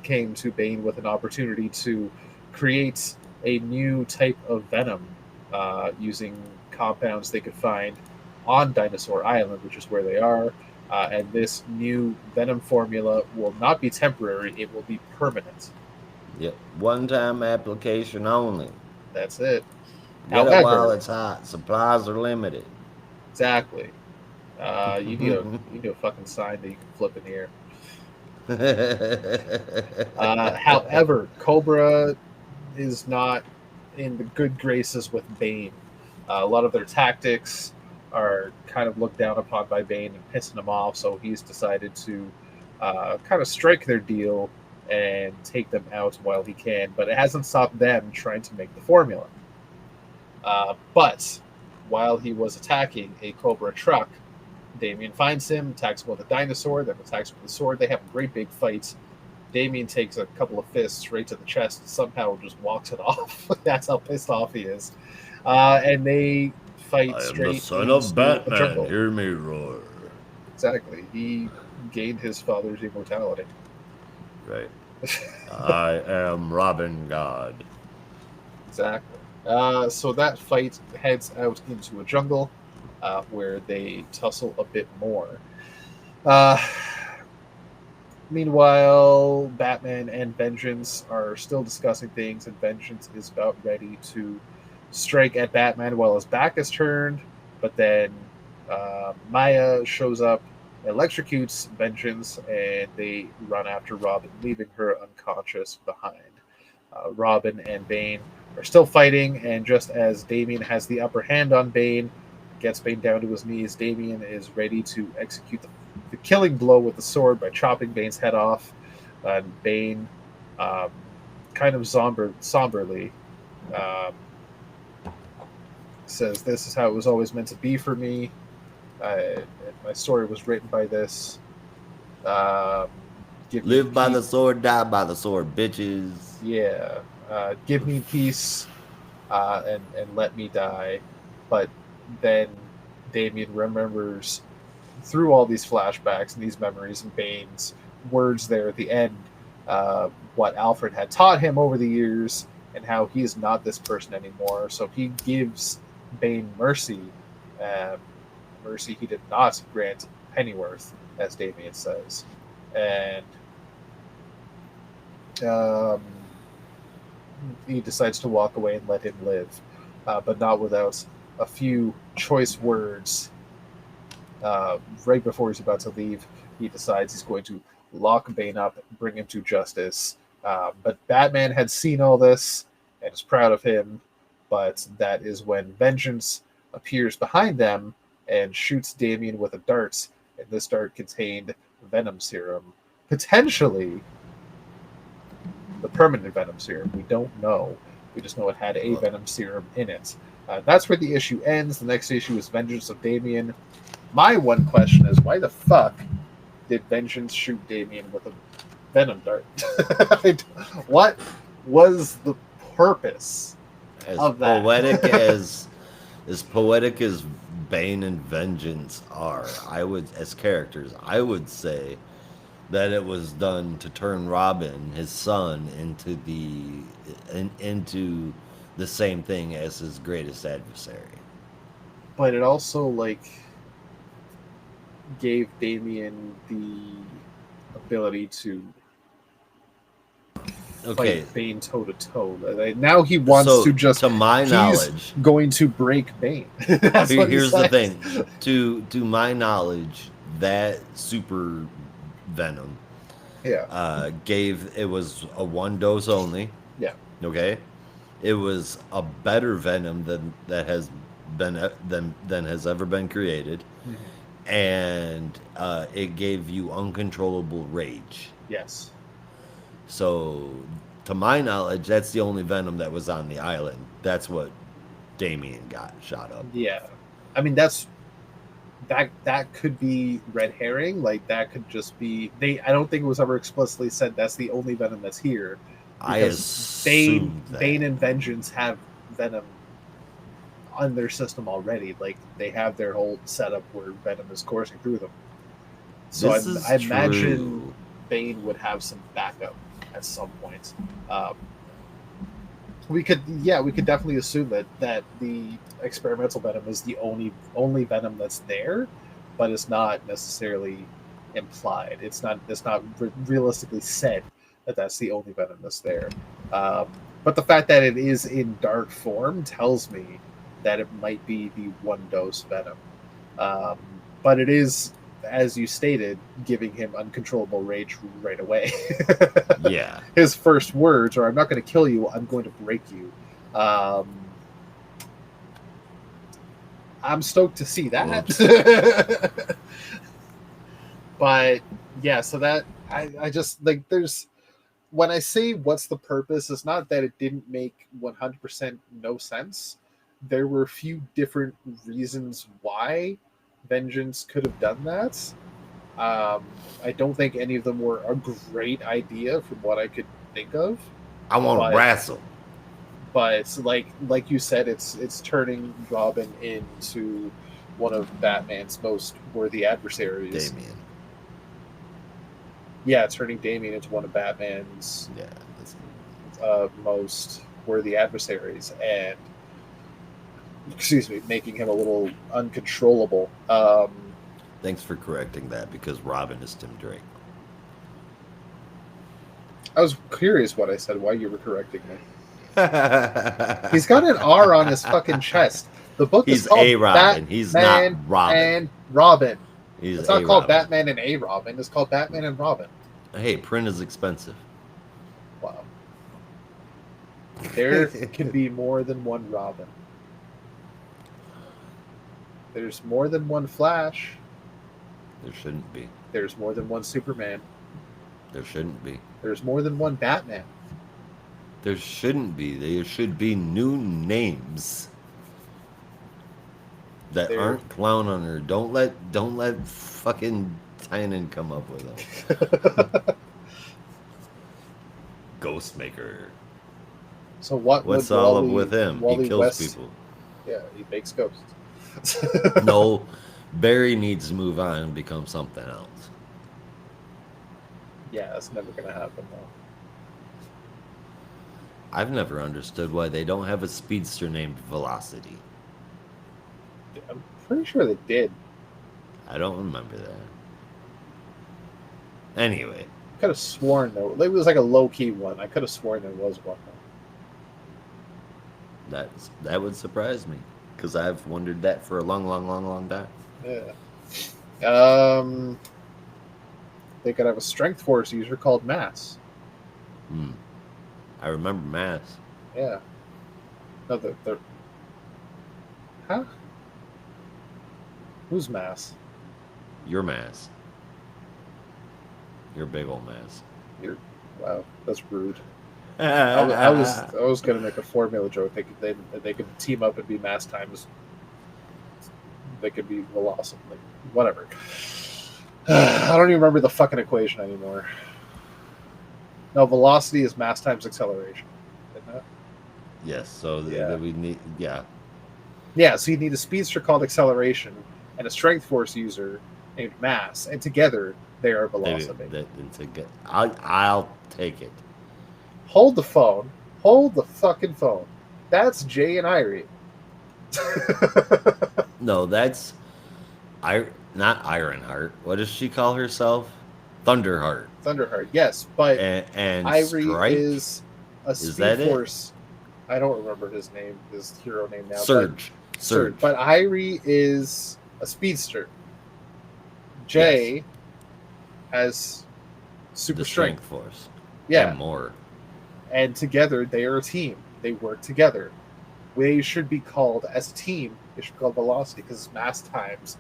came to Bane with an opportunity to create a new type of venom using compounds they could find on Dinosaur Island, which is where they are. And this new venom formula will not be temporary, it will be permanent. Yep. One-time application only. That's it. Get it while it's hot. Supplies are limited. Exactly. You need a fucking sign that you can flip in here. However, Cobra is not in the good graces with Bane. A lot of their tactics are kind of looked down upon by Bane and pissing him off, so he's decided to kind of strike their deal and take them out while he can, but it hasn't stopped them trying to make the formula. But while he was attacking a Cobra truck, Damian finds him, attacks him with a dinosaur, then attacks him with a sword. They have a great big fight. Damian takes a couple of fists right to the chest and somehow just walks it off. That's how pissed off he is. And they fight I am straight the son into of Batman. a jungle. Hear me roar. Exactly. He gained his father's immortality. Right. I am Robin God. Exactly. So that fight heads out into a jungle where they tussle a bit more. Uh, Meanwhile, Batman and Vengeance are still discussing things, and Vengeance is about ready to strike at Batman while his back is turned. But then Maya shows up, electrocutes Vengeance, and they run after Robin, leaving her unconscious behind. Robin and Bane are still fighting, and just as Damian has the upper hand on Bane, gets Bane down to his knees, Damian is ready to execute the killing blow with the sword by chopping Bane's head off. And Bane, kind of somberly, um, says, "This is how it was always meant to be for me. My story was written by this. Um, Live by the sword, die by the sword, bitches." Yeah. Give me peace and let me die." But then Damian remembers through all these flashbacks and these memories and Bane's words there at the end, what Alfred had taught him over the years and how he is not this person anymore. So he gives Bane mercy. Mercy he did not grant Pennyworth, as Damian says. And he decides to walk away and let him live, but not without a few choice words. Right before he's about to leave, he decides he's going to lock Bane up and bring him to justice. But Batman had seen all this and is proud of him, but that is when Vengeance appears behind them and shoots Damian with a dart, and this dart contained Venom Serum. Potentially the permanent Venom Serum. We don't know. We just know it had a Venom Serum in it. That's where the issue ends. The next issue is Vengeance of Damian. My one question is, why the fuck did Vengeance shoot Damian with a Venom dart? What was the purpose of that? Poetic as Bane and Vengeance are, as characters, I would say that it was done to turn Robin, his son, into the same thing as his greatest adversary. But it also gave Damian the ability to fight Bane toe to toe. Now he wants to just. To my knowledge, going to break Bane. That's what here's the thing. To my knowledge, that super Venom, it was a one dose only. Yeah. Okay. It was a better Venom than has ever been created, and it gave you uncontrollable rage. Yes. So, to my knowledge, that's the only Venom that was on the island. That's what Damian got shot up. Yeah, I mean that could be red herring. That could just be I don't think it was ever explicitly said that's the only Venom that's here. I assume Bane and Vengeance have Venom on their system already. They have their whole setup where Venom is coursing through them. So I imagine Bane would have some backup at some point. We could definitely assume that the experimental Venom is the only Venom that's there, but it's not necessarily implied. It's not realistically said that that's the only Venom that's there. But the fact that it is in dark form tells me that it might be the one dose Venom. But it is, as you stated, giving him uncontrollable rage right away. Yeah. His first words are, "I'm not going to kill you, I'm going to break you." I'm stoked to see that. But yeah, so that I just there's, when I say what's the purpose, it's not that it didn't make 100% no sense. There were a few different reasons why Vengeance could have done that. I don't think any of them were a great idea from what I could think of. I want to wrestle. but it's like you said, it's turning Robin into one of Batman's most worthy adversaries. Damian. Yeah, turning Damian into one of Batman's most worthy adversaries, and making him a little uncontrollable. Thanks for correcting that, because Robin is Tim Drake. I was curious what I said, why you were correcting me. He's got an R on his fucking chest. The book is called a Robin. Batman He's not Robin. And Robin. It's not called Batman and a Robin. It's called Batman and Robin. Hey, print is expensive. Wow. There can be more than one Robin. There's more than one Flash. There shouldn't be. There's more than one Superman. There shouldn't be. There's more than one Batman. There shouldn't be. There should be new names that aren't clown on her. Don't let fucking Tynan come up with them. Ghostmaker. So what's all up with him? Wally he kills West, people. Yeah, he makes ghosts. No, Barry needs to move on and become something else. Yeah, that's never gonna happen though. I've never understood why they don't have a speedster named Velocity. I'm pretty sure they did. I don't remember that. Anyway. Could have sworn though. It was like a low-key one. I could have sworn there was one. That would surprise me, because I've wondered that for a long time. Yeah. They could have a Strength Force user called Mass. I remember Mass. Yeah. No, they're... Huh? Who's Mass? Your Mass. Your big old Mass. Wow, that's rude. I was gonna make a formula joke. They could team up and be Mass times. They could be Velocity. Like, whatever. I don't even remember the fucking equation anymore. No, velocity is mass times acceleration. Isn't it? Yes, so we need... Yeah. Yeah, so you need a speedster called Acceleration and a Strength Force user named Mass, and together they are Velocity. I'll take it. Hold the phone. Hold the fucking phone. That's Jay and Irie. No, that's... Not Ironheart. What does she call herself? Thunderheart. Thunderheart, yes, but and Irie Stripe? is a Speed Force. I don't remember his hero name now. Surge. But Irie is a speedster. Jay has super strength force. Yeah, and more. And together they are a team. They work together. They should be called as a team. They should be called Velocity because it's mass times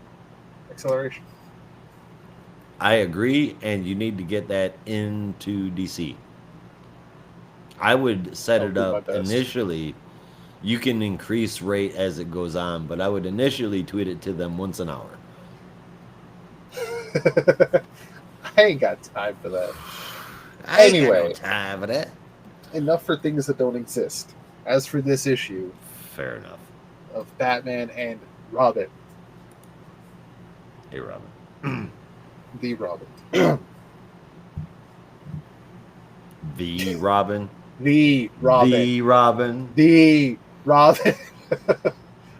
acceleration. I agree, and you need to get that into DC. I would set it up initially. You can increase rate as it goes on, but I would initially tweet it to them once an hour. I ain't got time for that. Anyway, ain't got no time for that. Enough for things that don't exist. As for this issue, fair enough, of Batman and Robin. Hey, Robin. The Robin. The Robin. The Robin. The Robin. The Robin.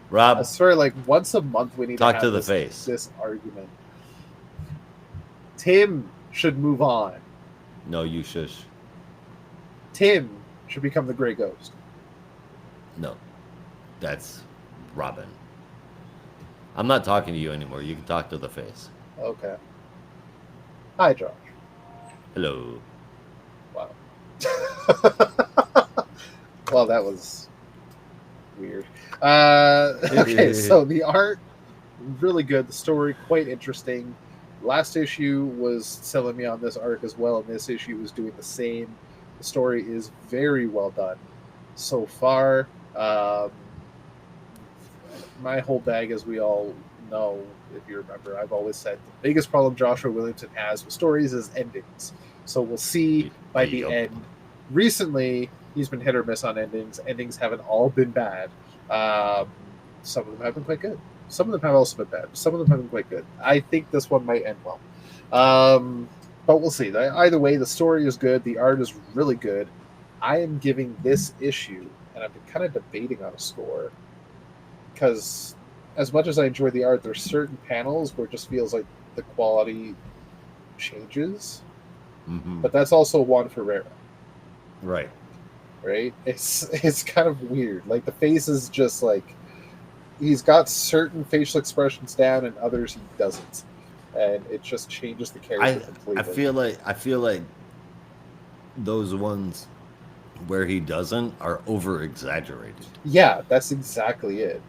Rob, I swear, like once a month we need talk to have the face. This argument. Tim should move on. No, you shush. Tim should become the Grey Ghost. No, that's Robin. I'm not talking to you anymore. You can talk to the face. Okay. Hi, Josh. Hello. Wow. Well, that was weird. Okay, so the art, really good. The story, quite interesting. Last issue was selling me on this arc as well, and this issue was doing the same. The story is very well done so far. My whole bag, as we all know, if you remember, I've always said the biggest problem Joshua Williamson has with stories is endings. So we'll see by the end. Recently, he's been hit or miss on endings. Endings haven't all been bad. Um, some of them have been quite good. Some of them have also been bad. Some of them have been quite good. I think this one might end well. But we'll see. Either way, the story is good. The art is really good. I am giving this issue, and I've been kind of debating on a score, because as much as I enjoy the art, there's certain panels where it just feels like the quality changes. Mm-hmm. But that's also Juan Ferreira. Right. Right? It's kind of weird. Like, the face is just like, he's got certain facial expressions down and others he doesn't. And it just changes the character completely. I feel like those ones where he doesn't are over exaggerated. Yeah, that's exactly it.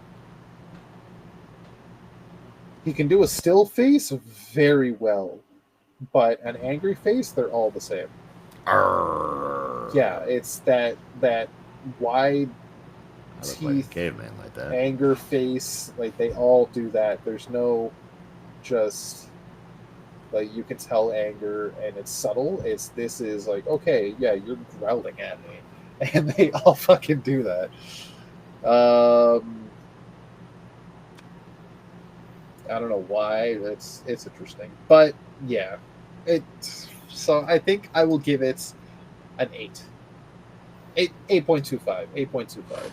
He can do a still face very well, but an angry face, they're all the same. Arrgh. Yeah, it's that wide I look teeth, like a caveman like that. anger face. Like, they all do that. There's no just, like, you can tell anger and it's subtle. This is like, okay, yeah, you're growling at me, and they all fucking do that. I don't know why. It's interesting, but yeah, so I think I will give it an 8.25. 8.25.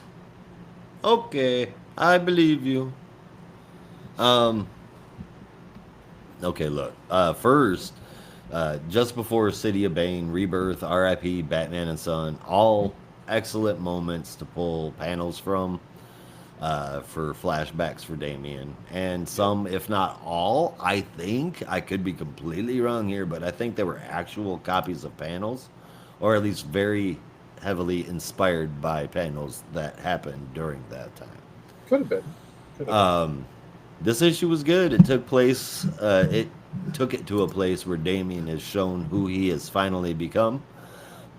Okay, I believe you. Okay, look. First, just before City of Bane, Rebirth, R.I.P., Batman and Son, all excellent moments to pull panels from for flashbacks for Damian. And some, if not all, I think, I could be completely wrong here, but I think they were actual copies of panels, or at least very heavily inspired by panels that happened during that time. Could have been. This issue was good. It took place. It took it to a place where Damian has shown who he has finally become,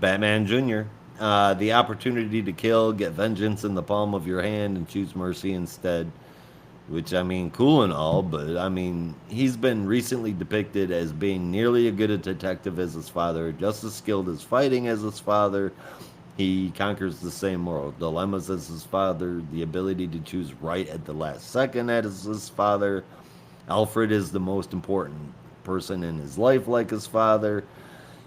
Batman Jr. The opportunity to kill, get vengeance in the palm of your hand, and choose mercy instead. Which, I mean, cool and all, but I mean, he's been recently depicted as being nearly as good a detective as his father, just as skilled as fighting as his father. He conquers the same moral dilemmas as his father, the ability to choose right at the last second as his father. Alfred is the most important person in his life, like his father.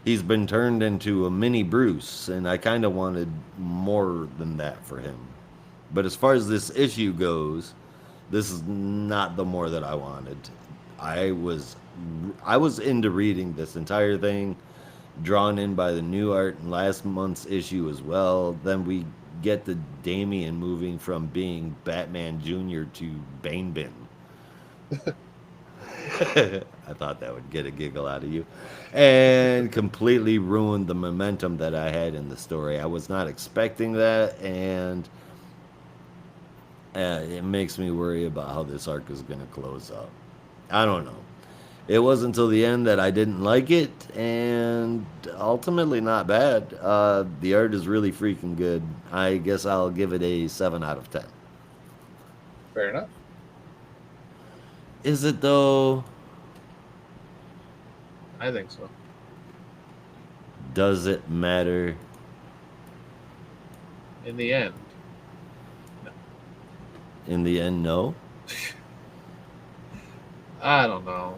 He's been turned into a mini Bruce, and I kind of wanted more than that for him. But as far as this issue goes, this is not the more that I wanted. I was into reading this entire thing, drawn in by the new art in last month's issue as well. Then we get the Damian moving from being Batman Jr. to Bane Bin. I thought that would get a giggle out of you. And completely ruined the momentum that I had in the story. I was not expecting that, and it makes me worry about how this arc is going to close up. I don't know. It wasn't until the end that I didn't like it, and ultimately not bad. The art is really freaking good. I guess I'll give it a 7 out of 10. Fair enough. Is it though? I think so. Does it matter? In the end, no. In the end, no? I don't know.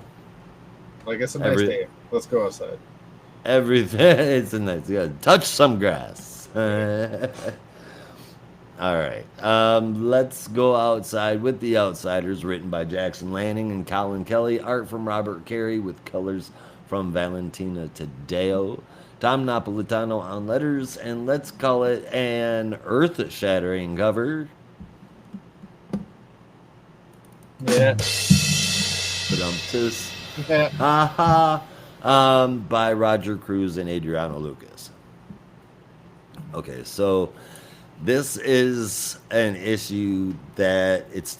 Like, it's a nice day. Let's go outside. Everything. It's a nice. Yeah, touch some grass. All right. Let's go outside with The Outsiders, written by Jackson Lanning and Colin Kelly. Art from Robert Carey with colors from Valentina Tadeo. Tom Napolitano on letters, and let's call it an earth-shattering cover. Yeah. Ba-dum-tis. Yeah. By Roger Cruz and Adriano Lucas. Okay, so this is an issue that it's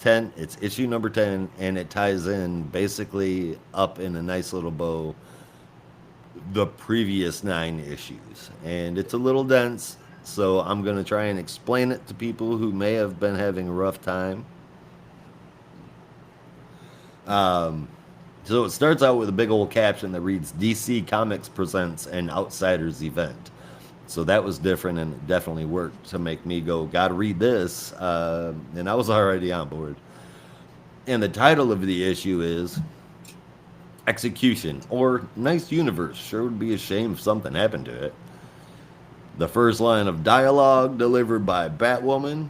issue number 10, and it ties in basically up in a nice little bow the previous 9 issues. And it's a little dense, so I'm going to try and explain it to people who may have been having a rough time. So it starts out with a big old caption that reads, DC Comics presents an Outsiders event. So that was different, and it definitely worked to make me go, gotta read this. And I was already on board. And the title of the issue is Execution, or Nice Universe. Sure would be a shame if something happened to it. The first line of dialogue delivered by Batwoman,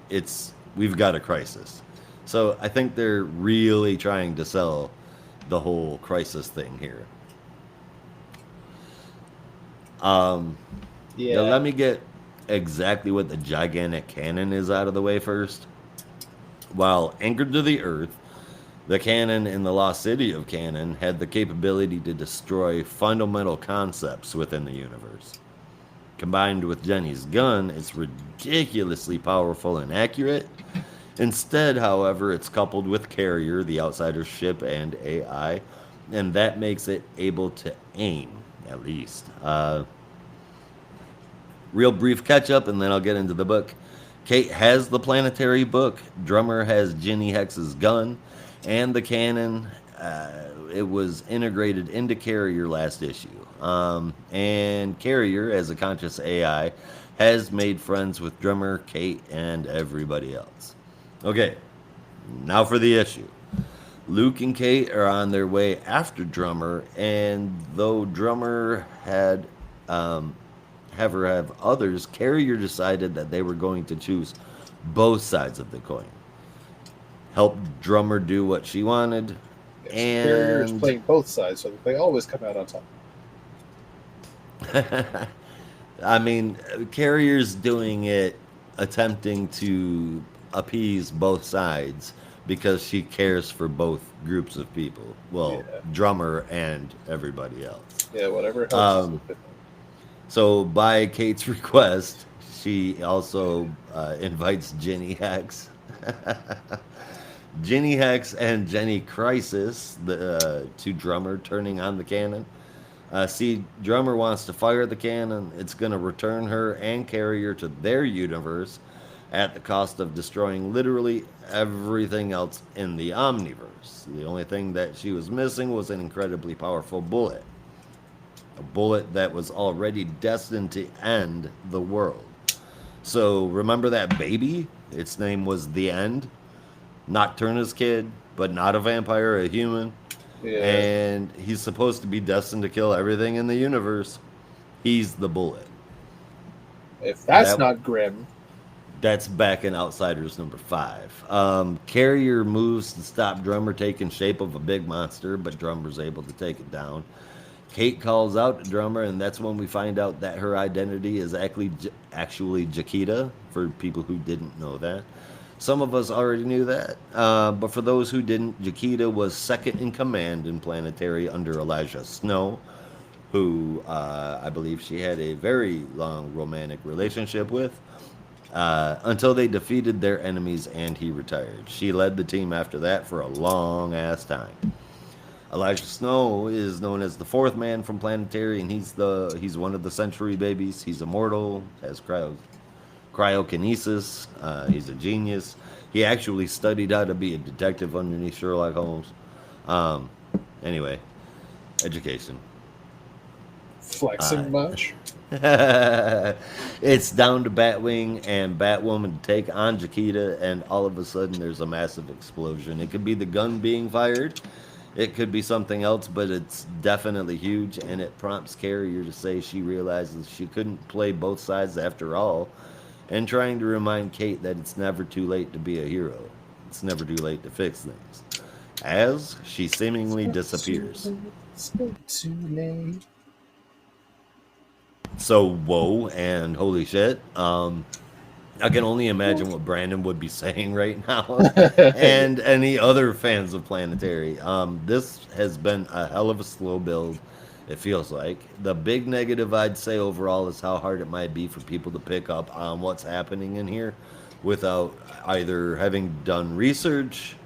it's, we've got a crisis. So I think they're really trying to sell the whole crisis thing here. Now let me get exactly what the gigantic cannon is out of the way first. While anchored to the earth, the cannon in the lost city of Cannon had the capability to destroy fundamental concepts within the universe. Combined with Jenny's gun, it's ridiculously powerful and accurate. Instead, however, it's coupled with Carrier, the outsider's ship, and AI, and that makes it able to aim, at least. Real brief catch-up, and then I'll get into the book. Kate has the planetary book. Drummer has Ginny Hex's gun. And the cannon, it was integrated into Carrier last issue. And Carrier, as a conscious AI, has made friends with Drummer, Kate, and everybody else. Okay, now for the issue. Luke and Kate are on their way after Drummer, and though Drummer had have others, Carrier decided that they were going to choose both sides of the coin. Help Drummer do what she wanted, Yes, and Carrier's playing both sides, so they always come out on top. I mean, Carrier's doing it, attempting to appease both sides because she cares for both groups of people. Well, Drummer and everybody else. Yeah, whatever helps. So by Kate's request, she also invites Ginny Hex. Ginny Hex and Jenny Crisis to Drummer turning on the cannon. See, Drummer wants to fire the cannon. It's going to return her and Carrier to their universe at the cost of destroying literally everything else in the Omniverse. The only thing that she was missing was an incredibly powerful bullet. A bullet that was already destined to end the world. So remember that baby? Its name was The End. Nocturna's kid, but not a vampire, a human. Yeah. And he's supposed to be destined to kill everything in the universe. He's the bullet. If that's not grim. That's back in Outsiders number 5. Carrier moves to stop Drummer taking shape of a big monster, but Drummer's able to take it down. Kate calls out to Drummer, and that's when we find out that her identity is actually Jaquita, for people who didn't know that. Some of us already knew that, but for those who didn't, Jaquita was second in command in Planetary under Elijah Snow, who I believe she had a very long romantic relationship with, until they defeated their enemies and he retired. She led the team after that for a long-ass time. Elijah Snow is known as the fourth man from Planetary, and he's one of the Century Babies. He's immortal, has cryokinesis. He's a genius. He actually studied how to be a detective underneath Sherlock Holmes. Anyway, education. Flexing much? It's down to Batwing and Batwoman to take on Jaquita, and all of a sudden there's a massive explosion. It could be the gun being fired. It could be something else, but it's definitely huge, and it prompts Carrier to say she realizes she couldn't play both sides after all, and trying to remind Kate that it's never too late to be a hero. It's never too late to fix things. As she seemingly disappears. It's not too late. So, whoa, and holy shit. I can only imagine what Brandon would be saying right now, and any other fans of Planetary. This has been a hell of a slow build, it feels like. The big negative I'd say overall is how hard it might be for people to pick up on what's happening in here without either having done research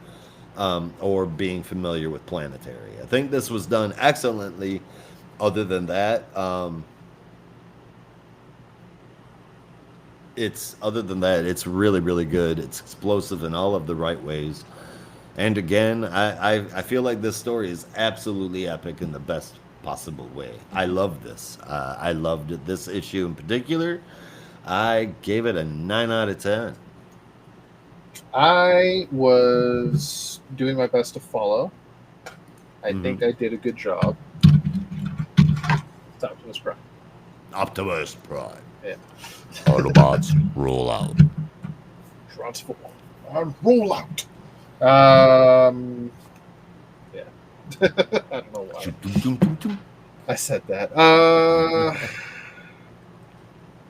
or being familiar with Planetary. I think this was done excellently. Other than that, it's really, really good. It's explosive in all of the right ways. And again, I feel like this story is absolutely epic in the best possible way. I love this. I loved this issue in particular. I gave it a 9 out of 10. I was doing my best to follow. I think I did a good job. It's Optimus Prime. Optimus Prime. Yeah. Autobots, roll out. Transform and roll out. Yeah. I don't know why I said that.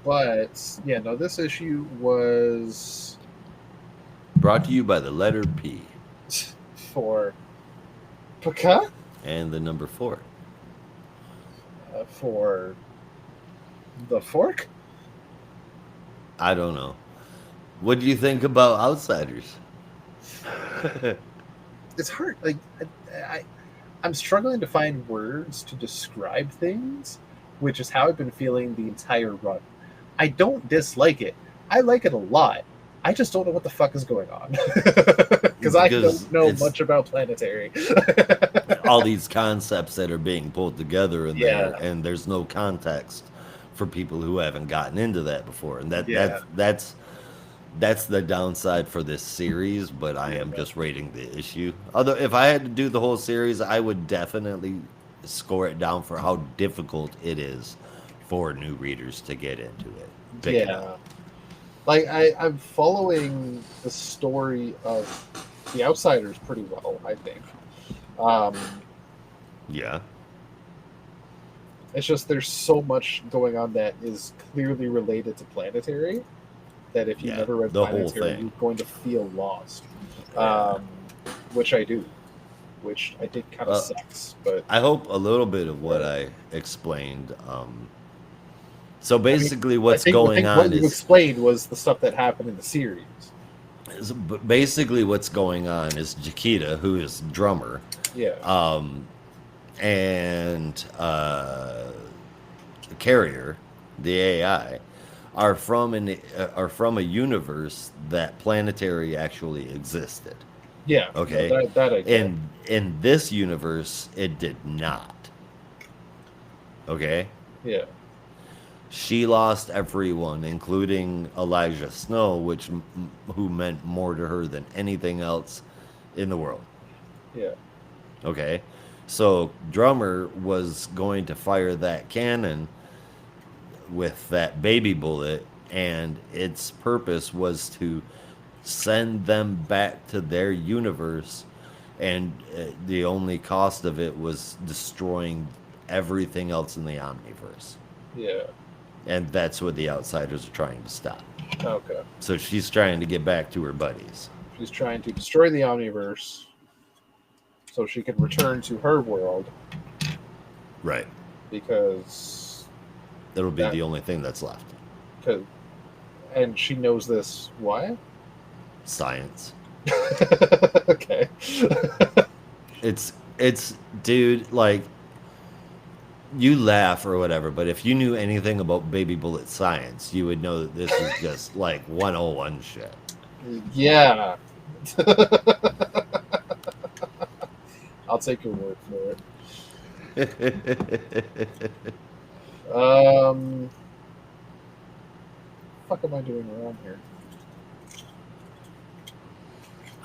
But yeah, no, this issue was brought to you by the letter P for Paka and the number 4 for the fork. I don't know. What do you think about Outsiders? It's hard. Like I'm struggling to find words to describe things, which is how I've been feeling the entire run. I don't dislike it. I like it a lot. I just don't know what the fuck is going on. Because I don't know much about Planetary. All these concepts that are being pulled together in there, and there's no context for people who haven't gotten into that before. And that's the downside for this series, but I am just rating the issue. Although if I had to do the whole series, I would definitely score it down for how difficult it is for new readers to get into it. Pick it up. Like I'm following the story of the Outsiders pretty well, I think. Yeah. It's just there's so much going on that is clearly related to Planetary that if you never read Planetary, you're going to feel lost. Which I do. Which I think kind of sucks. But I hope a little bit of what I explained. So basically, what's going on is what you explained was the stuff that happened in the series. Basically, what's going on is Chiquita, who is drummer, and Carrier, the AI, are from a universe that Planetary actually existed. Yeah. Okay. No, that I get. In this universe, it did not. Okay. Yeah. She lost everyone, including Elijah Snow, who meant more to her than anything else in the world. Yeah. Okay. So Drummer was going to fire that cannon with that baby bullet, and its purpose was to send them back to their universe, and the only cost of it was destroying everything else in the Omniverse. Yeah. And that's what the Outsiders are trying to stop. Okay. So she's trying to get back to her buddies. She's trying to destroy the Omniverse so she can return to her world. Right. Because that'll be the only thing that's left. And she knows this. Why? Science. Okay. It's dude, like, you laugh or whatever, but if you knew anything about baby bullet science, you would know that this is just like 101 shit. Yeah. I'll take your word for it. Fuck am I doing wrong here?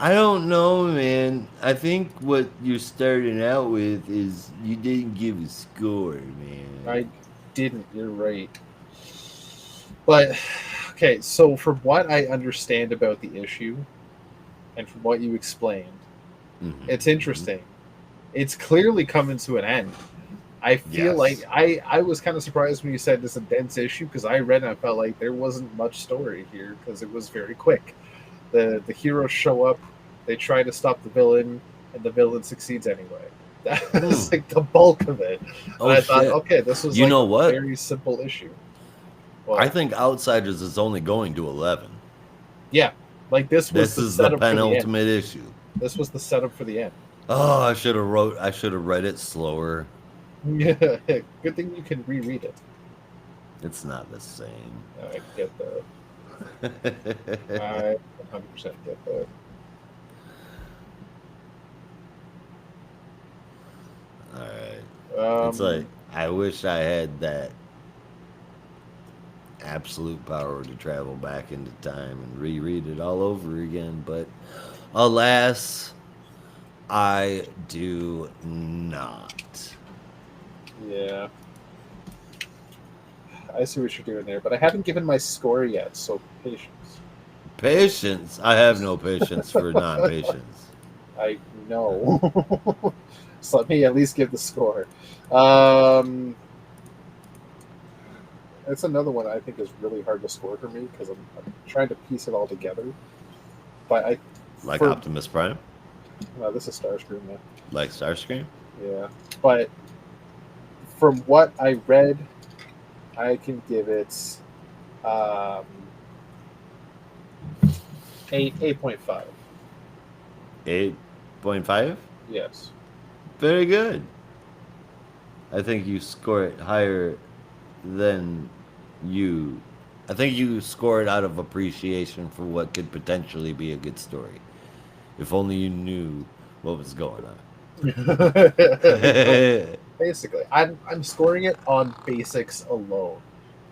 I don't know, man. I think what you're starting out with is you didn't give a score, man. I didn't. You're right. But, okay, so from what I understand about the issue, and from what you explained, it's interesting. It's clearly coming to an end. I feel like I was kind of surprised when you said it's a dense issue, because I read and I felt like there wasn't much story here, because it was very quick. The heroes show up, they try to stop the villain, and the villain succeeds anyway. That's like the bulk of it. And I thought, okay, this was a very simple issue. Well, I think Outsiders is only going to 11. Yeah, like this is the penultimate issue. This was the setup for the end. Oh, I should have read it slower. Yeah, good thing you can reread it. It's not the same. I get that. I 100% get that. All It's like, I wish I had that absolute power to travel back into time and reread it all over again, but alas, I do not. Yeah. I see what you're doing there, but I haven't given my score yet, so patience. Patience? I have no patience for non-patience. I know. So let me at least give the score. It's another one I think is really hard to score for me because I'm trying to piece it all together. But like Optimus Prime? No, this is Starscream, man. Like Starscream? Yeah. But from what I read, I can give it 8.5. 8.5? Yes. Very good. I think you score it higher than you. I think you score it out of appreciation for what could potentially be a good story. If only you knew what was going on. Basically, I'm scoring it on basics alone.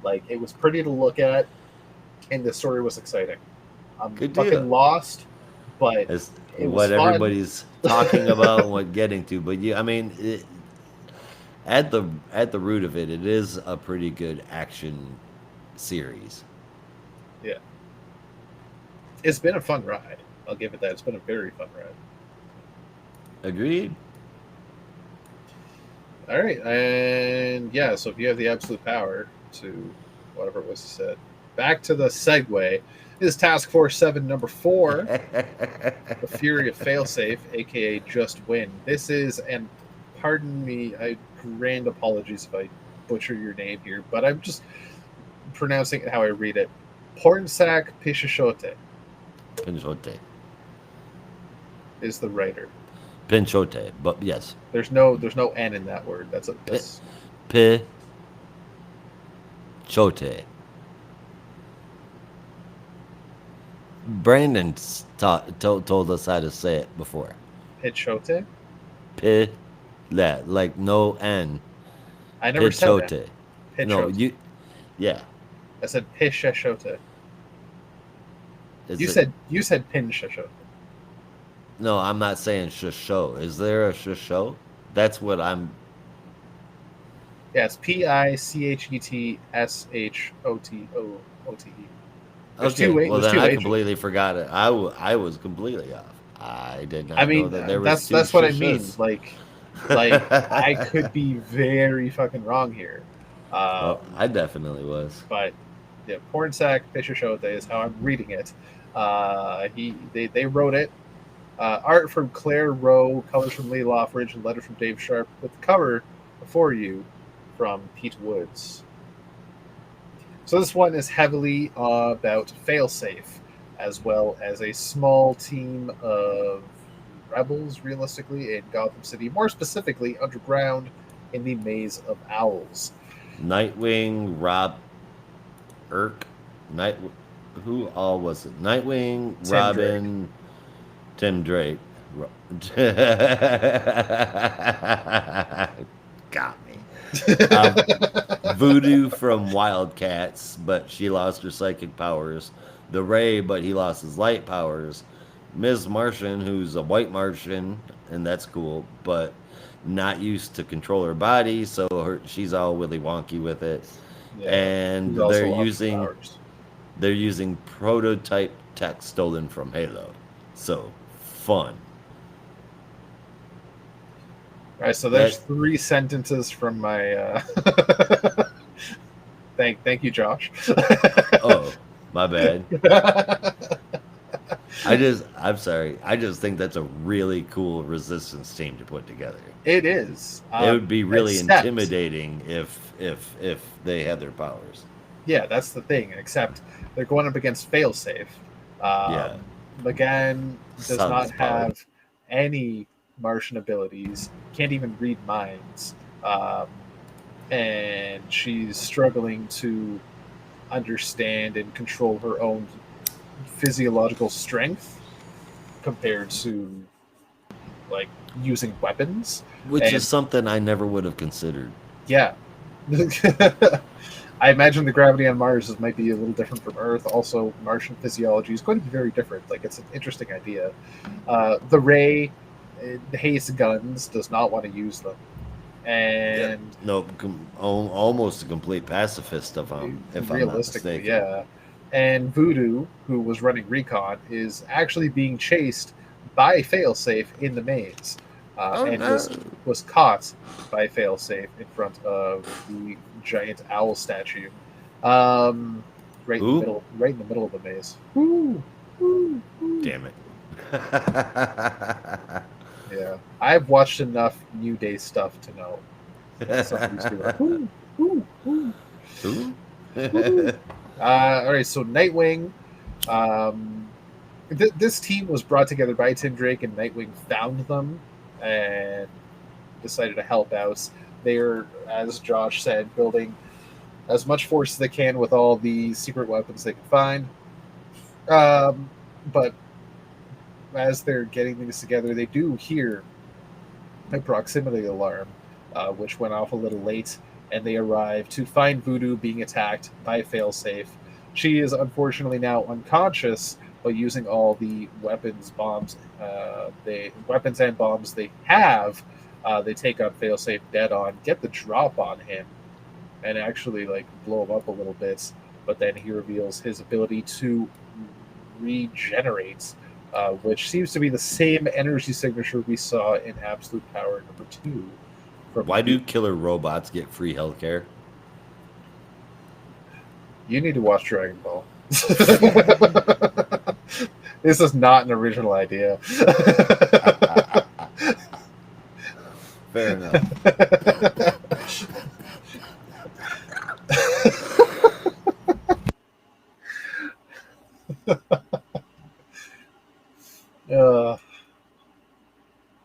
Like, it was pretty to look at, and the story was exciting. I'm Good fucking deal. lost, but It's it was what fun. everybody's talking about and what getting to. But yeah, I mean, at the root of it, it is a pretty good action series. Yeah. It's been a fun ride. I'll give it that. It's been a very fun ride. Agreed. All right, and yeah, so if you have the absolute power to whatever it was you said, back to the segue is TaskForceVII number 4, The Fury of Failsafe, aka Just Win. This is, and pardon me, grand apologies if I butcher your name here, but I'm just pronouncing it how I read it. Pornsak Picheshote Pinchote. is the writer. Pinchote, but yes. There's no N in that word. That's a piss. Pichote. Brandon told us how to say it before. Pichote? That, like no N. I never said that. No, yeah. I said Picheshote. You said Pincheshote. No, I'm not saying shisho. Is there a shisho? That's what I'm. Yeah, it's Pichetshotoote. Okay, well then I completely forgot it. I was completely off. I did not know that there was that's two what shishas. I mean. Like I could be very fucking wrong here. Well, I definitely was. But yeah, Pornsak Picheshote is how I'm reading it. They wrote it. Art from Claire Rowe, colors from Lee Loffridge, and letter from Dave Sharp, with the cover before you from Pete Woods. So this one is heavily about Failsafe, as well as a small team of rebels, realistically, in Gotham City, more specifically underground in the Maze of Owls. Nightwing, Rob Irk, who all was it? Nightwing, Tim Robin, Drake. Tim Drake. Got me. Voodoo from Wildcats, but she lost her psychic powers. The Ray, but he lost his light powers. Ms. Martian, who's a white Martian, and that's cool, but not used to control her body, so she's all willy wonky with it. Yeah, and they're using prototype tech stolen from Halo. So fun. All right, so there's 3 sentences from my thank you, Josh. Oh, my bad. I'm sorry. I just think that's a really cool resistance team to put together. It is. It would be really intimidating if they had their powers. Yeah, that's the thing. Except they're going up against Failsafe. Yeah. McGann does not have any Martian abilities. Can't even read minds. And she's struggling to understand and control her own physiological strength compared to like using weapons, which is something I never would have considered. Yeah. I imagine the gravity on Mars might be a little different from Earth. Also, Martian physiology is going to be very different. Like, it's an interesting idea. The Ray hates guns, does not want to use them. And almost a complete pacifist if I'm not mistaken. Yeah. And Voodoo, who was running Recon, is actually being chased by Failsafe in the maze. Was caught by Failsafe in front of the giant owl statue, right in the middle of the maze. Woo, woo, woo. Damn it! Yeah, I've watched enough New Day stuff to know. Woo, woo, woo. All right, so Nightwing. This team was brought together by Tim Drake, and Nightwing found them and decided to help out. They're, as Josh said, building as much force as they can with all the secret weapons they can find. But as they're getting things together, they do hear a proximity alarm, which went off a little late, and they arrive to find Voodoo being attacked by Failsafe. She is unfortunately now unconscious, but using all the weapons and bombs they have, they take on Failsafe dead on, get the drop on him, and actually like blow him up a little bit. But then he reveals his ability to regenerate, which seems to be the same energy signature we saw in Absolute Power #2. Why do killer robots get free healthcare? You need to watch Dragon Ball. This is not an original idea. Fair enough.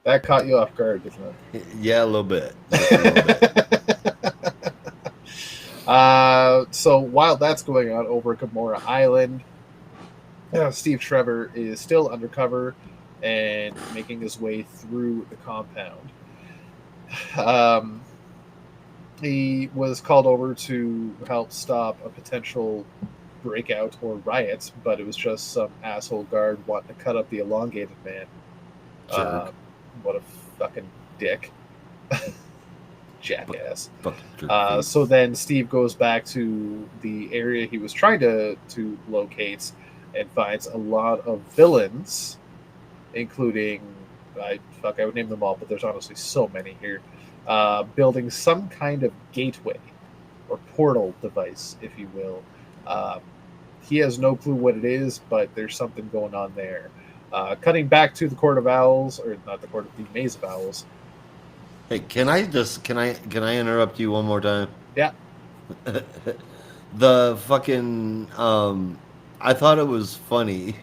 That caught you off guard, didn't it? Yeah, a little bit. So while that's going on over at Gamora Island, Steve Trevor is still undercover and making his way through the compound. He was called over to help stop a potential breakout or riot, but it was just some asshole guard wanting to cut up the elongated man. What a fucking dick. Jackass. So then Steve goes back to the area he was trying to locate and finds a lot of villains, including, I would name them all, but there's honestly so many here, building some kind of gateway or portal device, if you will. He has no clue what it is, but there's something going on there. Cutting back to the Court of Owls, or not the Court of the Maze of Owls. Hey, can I interrupt you one more time? Yeah. The fucking I thought it was funny,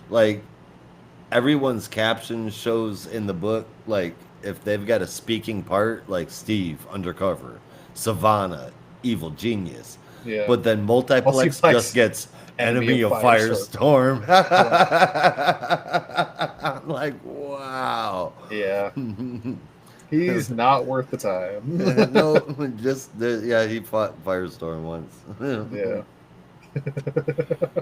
like everyone's caption shows in the book, like if they've got a speaking part, like Steve undercover, Savannah evil genius, yeah. But then multiplex just gets enemy of Firestorm. I'm like, wow. Yeah. He's not worth the time. No, he fought Firestorm once. Yeah.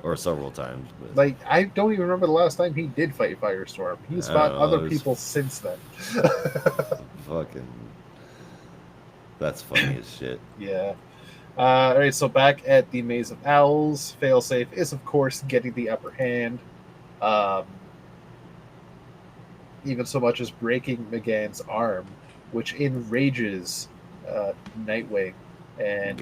Or several times. But. Like, I don't even remember the last time he did fight Firestorm. He's fought other people since then. Fucking. That's funny as shit. Yeah. All right, so back at the Maze of Owls, Failsafe is, of course, getting the upper hand. Even so much as breaking McGann's arm, which enrages Nightwing. And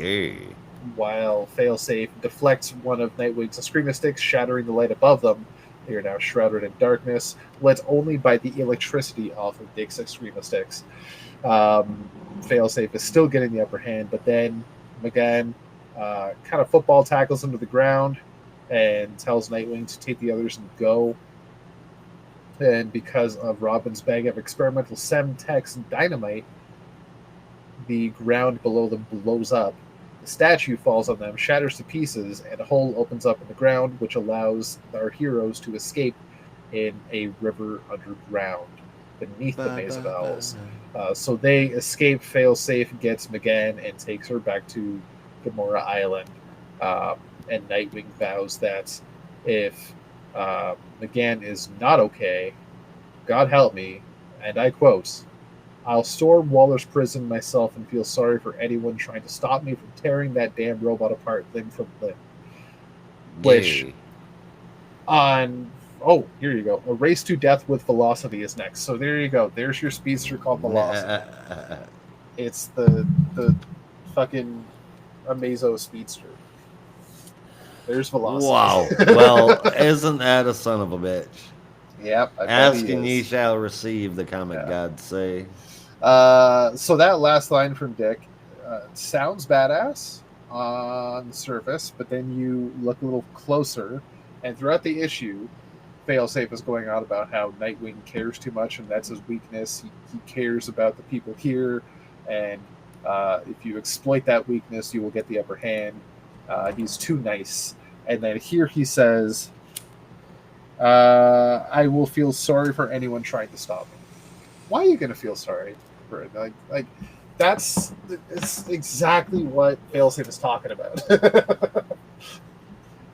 while Failsafe deflects one of Nightwing's Eskrima sticks, shattering the light above them, they are now shrouded in darkness, lit only by the electricity off of Dick's Eskrima sticks. Failsafe is still getting the upper hand, but then McGann kind of football tackles him to the ground and tells Nightwing to take the others and go. And because of Robin's bag of experimental Semtex and dynamite, the ground below them blows up. The statue falls on them, shatters to pieces, and a hole opens up in the ground, which allows our heroes to escape in a river underground. beneath the Maze of Owls. So they escape. Failsafe gets McGann and takes her back to Gamora Island. And Nightwing vows that if McGann is not okay, God help me, and I quote, I'll storm Waller's prison myself and feel sorry for anyone trying to stop me from tearing that damn robot apart limb from limb. Which, here you go. A race to death with velocity is next. So there you go. There's your speedster called Velocity. It's the fucking Amazo speedster. There's Velocity. Wow. Well, isn't that a son of a bitch? Yep. Ask and ye shall receive, the comic gods say. So that last line from Dick sounds badass on the surface, but then you look a little closer, and throughout the issue, Failsafe is going on about how Nightwing cares too much, and that's his weakness. He cares about the people here, and if you exploit that weakness, you will get the upper hand. He's too nice. And then here he says, I will feel sorry for anyone trying to stop me. Why are you going to feel sorry for it? Like it's exactly what Failsafe is talking about.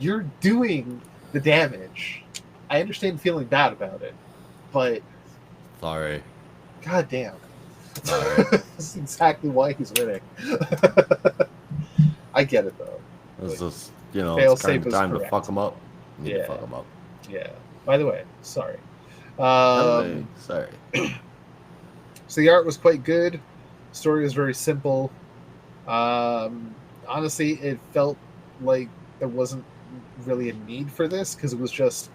You're doing the damage. I understand feeling bad about it, but sorry. God damn. That's exactly why he's winning. I get it though. It's just, it's kind of time to fuck him up. To fuck him up. Yeah. By the way, sorry. Sorry. So the art was quite good. Story was very simple. Honestly, it felt like there wasn't really a need for this because it was just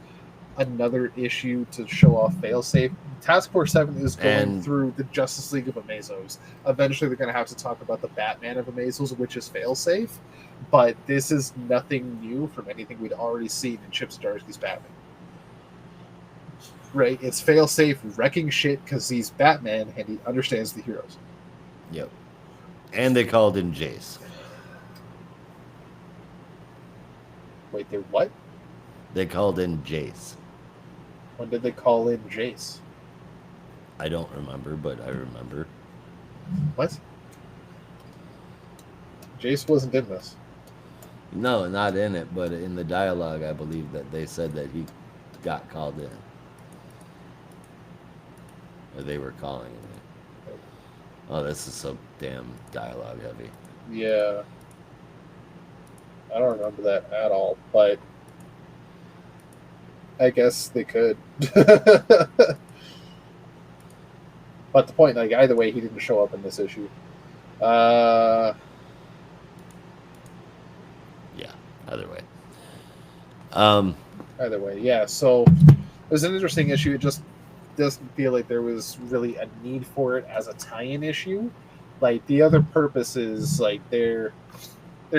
another issue to show off Failsafe. TaskForceVII is going through the Justice League of Amazos. Eventually, they're going to have to talk about the Batman of Amazos, which is Failsafe. But this is nothing new from anything we'd already seen in Chip Zdarsky's Batman. Right? It's Failsafe wrecking shit because he's Batman and he understands the heroes. Yep. And they called in Jace. Wait, they what? They called in Jace. When did they call in Jace? I don't remember, but I remember. What? Jace wasn't in this. No, not in it, but in the dialogue, I believe that they said that he got called in. Or they were calling him in. Oh, this is so damn dialogue heavy. Yeah. I don't remember that at all, but I guess they could. But the point, either way, he didn't show up in this issue. Yeah, either way. Either way, yeah. So it was an interesting issue. It just doesn't feel like there was really a need for it as a tie-in issue. Like the other purpose is they're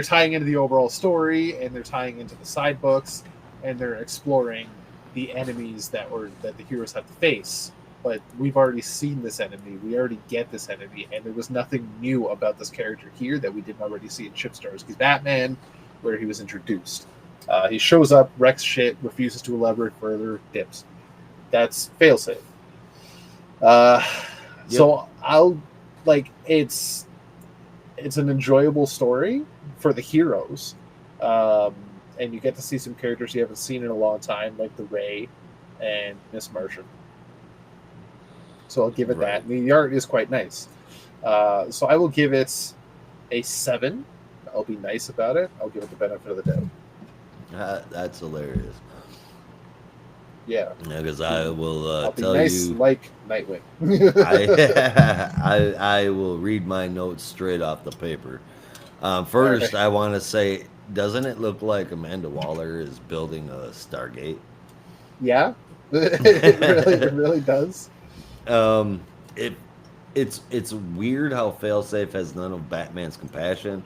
tying into the overall story and they're tying into the side books and they're exploring the enemies that the heroes have to face. But we've already seen this enemy. We already get this enemy, and there was nothing new about this character here that we didn't already see in Chip Zdarsky's Batman, where he was introduced. He shows up, wrecks shit, refuses to elaborate further, dips. That's Failsafe. So it's an enjoyable story for the heroes, and you get to see some characters you haven't seen in a long time, like the Ray and Miss Martian. So I'll give it that. And the art is quite nice. So I will give it a 7. I'll be nice about it. I'll give it the benefit of the doubt. That's hilarious. Yeah. Because I will I'll be tell nice you, like Nightwing. I will read my notes straight off the paper. First, I want to say, doesn't it look like Amanda Waller is building a Stargate? Yeah, it really does. It's weird how Failsafe has none of Batman's compassion,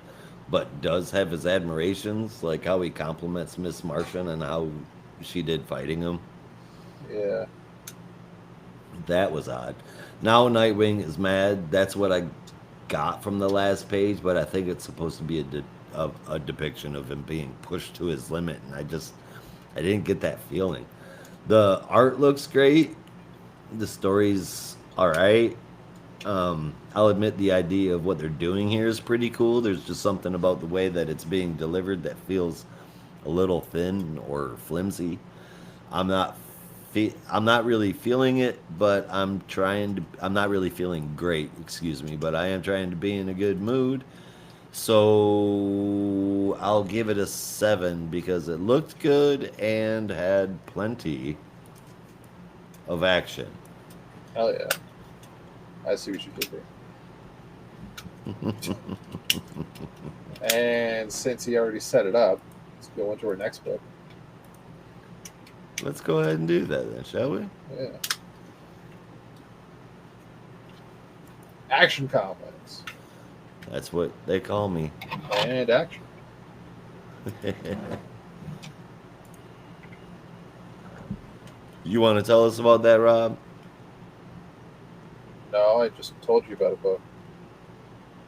but does have his admirations, like how he compliments Miss Martian and how she did fighting him. Yeah. That was odd. Now Nightwing is mad. That's what I got from the last page, but I think it's supposed to be a depiction of him being pushed to his limit, and I didn't get that feeling. The art looks great. The story's all right. I'll admit the idea of what they're doing here is pretty cool. There's just something about the way that it's being delivered that feels a little thin or flimsy. I'm not I'm not really feeling it, but I'm not really feeling great, excuse me, but I am trying to be in a good mood. So I'll give it a 7 because it looked good and had plenty of action. Hell yeah. I see what you did there. And since he already set it up, let's go into our next book. Let's go ahead and do that then, shall we? Yeah. ActionComics. That's what they call me. And action. You want to tell us about that, Rob? No, I just told you about a book.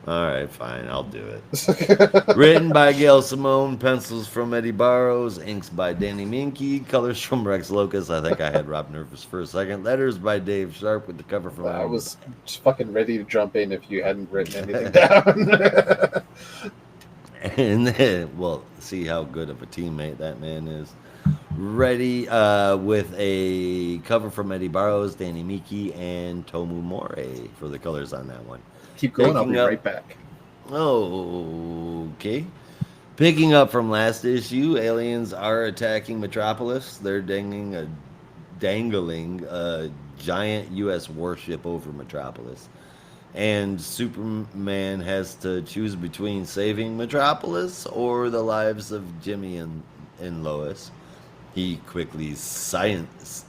All right, fine, I'll do it. Written by Gail Simone, pencils from Eddie Barrows, inks by Danny Minky, colors from Rex Locus. I think I had Rob nervous for a second. Letters by Dave Sharp with the cover from. I was just fucking ready to jump in if you hadn't written anything down. And then, well, see how good of a teammate that man is. Ready with a cover from Eddie Barrows, Danny Miki, and Tomu More for the colors on that one. Keep going, I'll be right back. Okay. Picking up from last issue, aliens are attacking Metropolis. They're dangling a giant U.S. warship over Metropolis. And Superman has to choose between saving Metropolis or the lives of Jimmy and Lois. He quickly sciences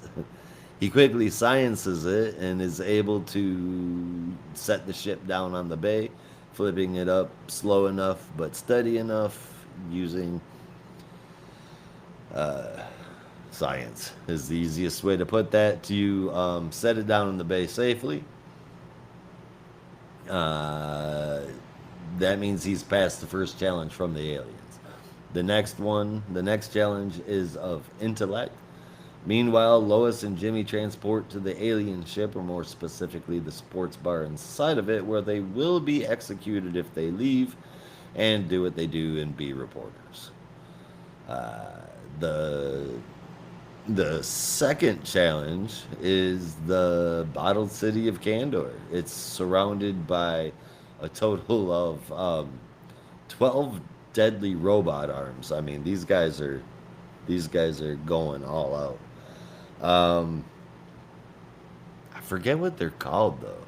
it and is able to set the ship down on the bay, flipping it up slow enough but steady enough using science is the easiest way to put that, to set it down in the bay safely. That means he's passed the first challenge from the aliens. The next challenge is of intellect. Meanwhile, Lois and Jimmy transport to the alien ship, or more specifically the sports bar inside of it, where they will be executed if they leave and do what they do and be reporters. The second challenge is the bottled city of Kandor. It's surrounded by a total of 12 deadly robot arms. I mean, these guys are going all out. I forget what they're called though.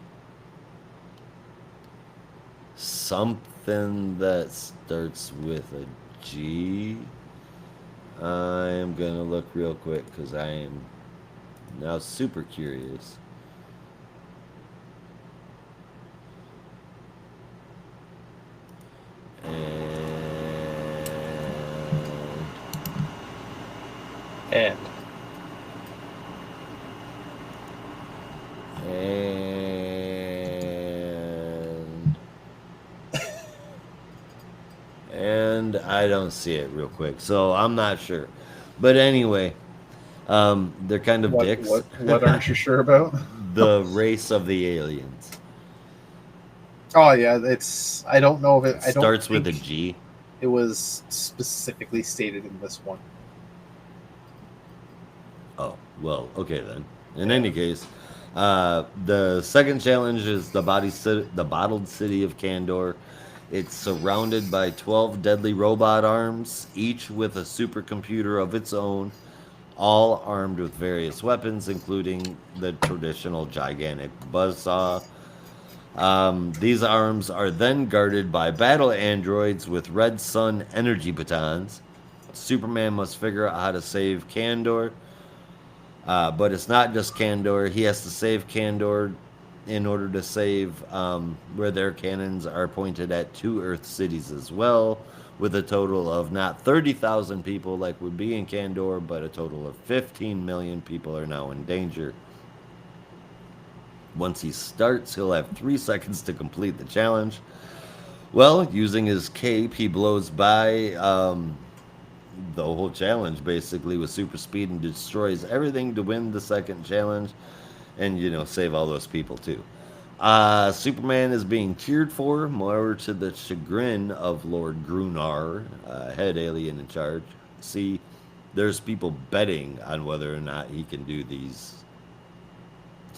Something that starts with a G. I am gonna look real quick because I am now super curious. And I don't see it real quick, so I'm not sure. But anyway, they're kind of dicks. What aren't you sure about? The race of the aliens. Oh yeah, it's. I don't know if it. It starts with a G. It was specifically stated in this one. Oh, well, okay then. In any case, the second challenge is the bottled city of Kandor. It's surrounded by 12 deadly robot arms, each with a supercomputer of its own, all armed with various weapons, including the traditional gigantic buzzsaw. These arms are then guarded by battle androids with red sun energy batons. Superman must figure out how to save Kandor. But it's not just Kandor. He has to save Kandor in order to save where their cannons are pointed at 2 Earth cities as well, with a total of not 30,000 people like would be in Kandor, but a total of 15 million people are now in danger. Once he starts, he'll have 3 seconds to complete the challenge. Well, using his cape, he blows by the whole challenge basically with super speed and destroys everything to win the second challenge. and save all those people too. Superman is being cheered for, more to the chagrin of Lord Grunar, head alien in charge. See, there's people betting on whether or not he can do these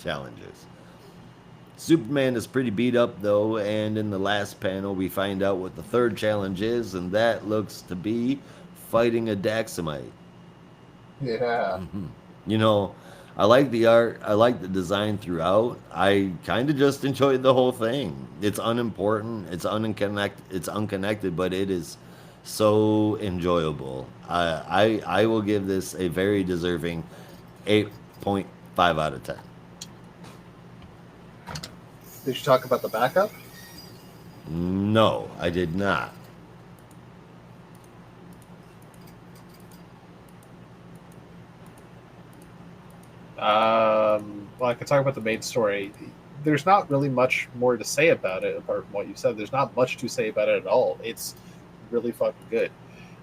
challenges. Superman is pretty beat up though, and in the last panel we find out what the third challenge is, and that looks to be fighting a Daxamite. Yeah. You know, I like the art, I like the design throughout. I kind of just enjoyed the whole thing. It's unimportant, it's unconnected, but it is so enjoyable. I will give this a very deserving 8.5 out of 10. Did you talk about the backup? No, I did not. Well, I could talk about the main story. There's not really much more to say about it apart from what you said. There's not much to say about it at all. It's really fucking good.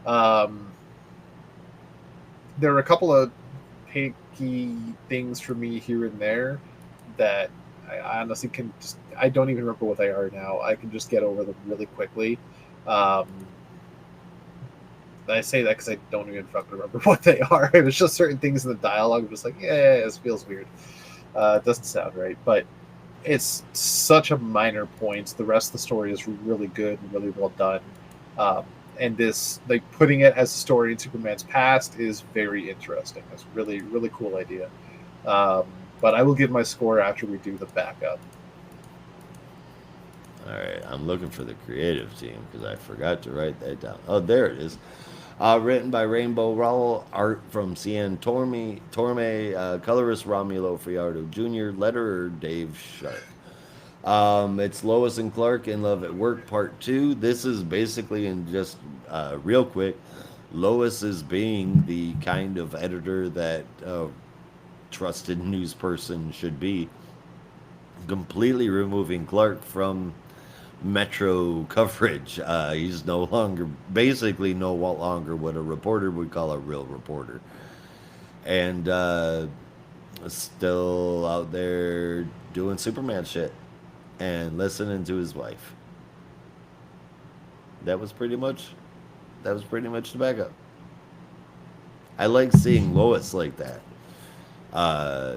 There are a couple of picky things for me here and there that I honestly I don't even remember what they are now. I can just get over them really quickly. I say that because I don't even fucking remember what they are. It was just certain things in the dialogue. I'm just like, yeah, this feels weird. It doesn't sound right. But it's such a minor point. The rest of the story is really good and really well done. And this, like, putting it as a story in Superman's past is very interesting. It's really, really cool idea. But I will give my score after we do the backup. All right, I'm looking for the creative team because I forgot to write that down. Oh, there it is. Written by Rainbow Rowell, art from Cien Torme, colorist Romulo Friardo Jr., letterer Dave Sharp. It's Lois and Clark in Love at Work Part 2. This is basically, in just real quick, Lois is being the kind of editor that trusted news person should be, completely removing Clark from Metro coverage. He's basically no longer what a reporter would call a real reporter, and still out there doing Superman shit and listening to his wife. That was pretty much the backup. I like seeing Lois like that.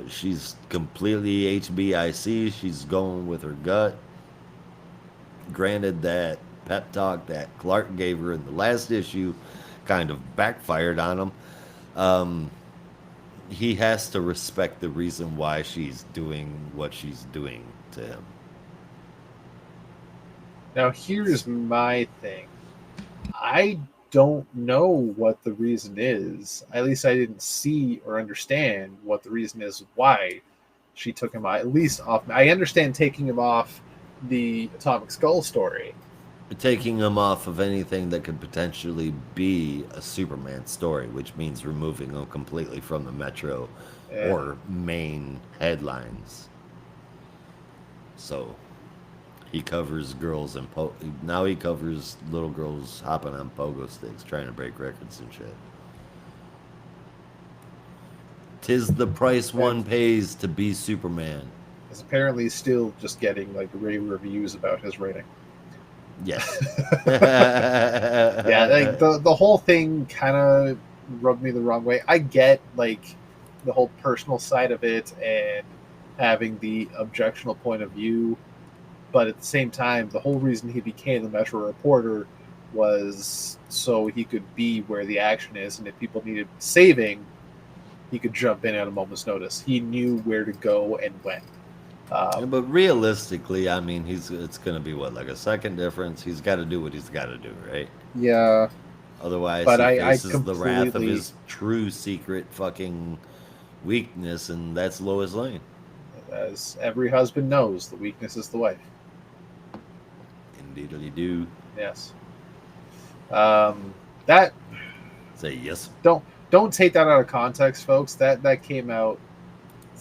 She's completely HBIC. She's going with her gut. Granted, that pep talk that Clark gave her in the last issue kind of backfired on him. He has to respect the reason why she's doing what she's doing to him. Now, here's my thing. I don't know what the reason is. At least I didn't see or understand what the reason is why she took him at least off. I understand taking him off the Atomic Skull story. Taking him off of anything that could potentially be a Superman story, which means removing him completely from the Metro or main headlines. So he covers girls and now he covers little girls hopping on pogo sticks trying to break records and shit. 'Tis the price one pays to be Superman. Is apparently still just getting like rave reviews about his writing. Yes. Yeah, like the whole thing kind of rubbed me the wrong way. I get like the whole personal side of it and having the objectionable point of view, but at the same time, the whole reason he became the Metro reporter was so he could be where the action is, and if people needed saving, he could jump in at a moment's notice. He knew where to go and when. But realistically, I mean, it's going to be what, like a second difference? He's got to do what he's got to do, right? Yeah. Otherwise, but he faces the wrath of his true secret fucking weakness, and that's Lois Lane. As every husband knows, the weakness is the wife. Indeedly do. Yes. That. Say yes. Don't take that out of context, folks. That came out.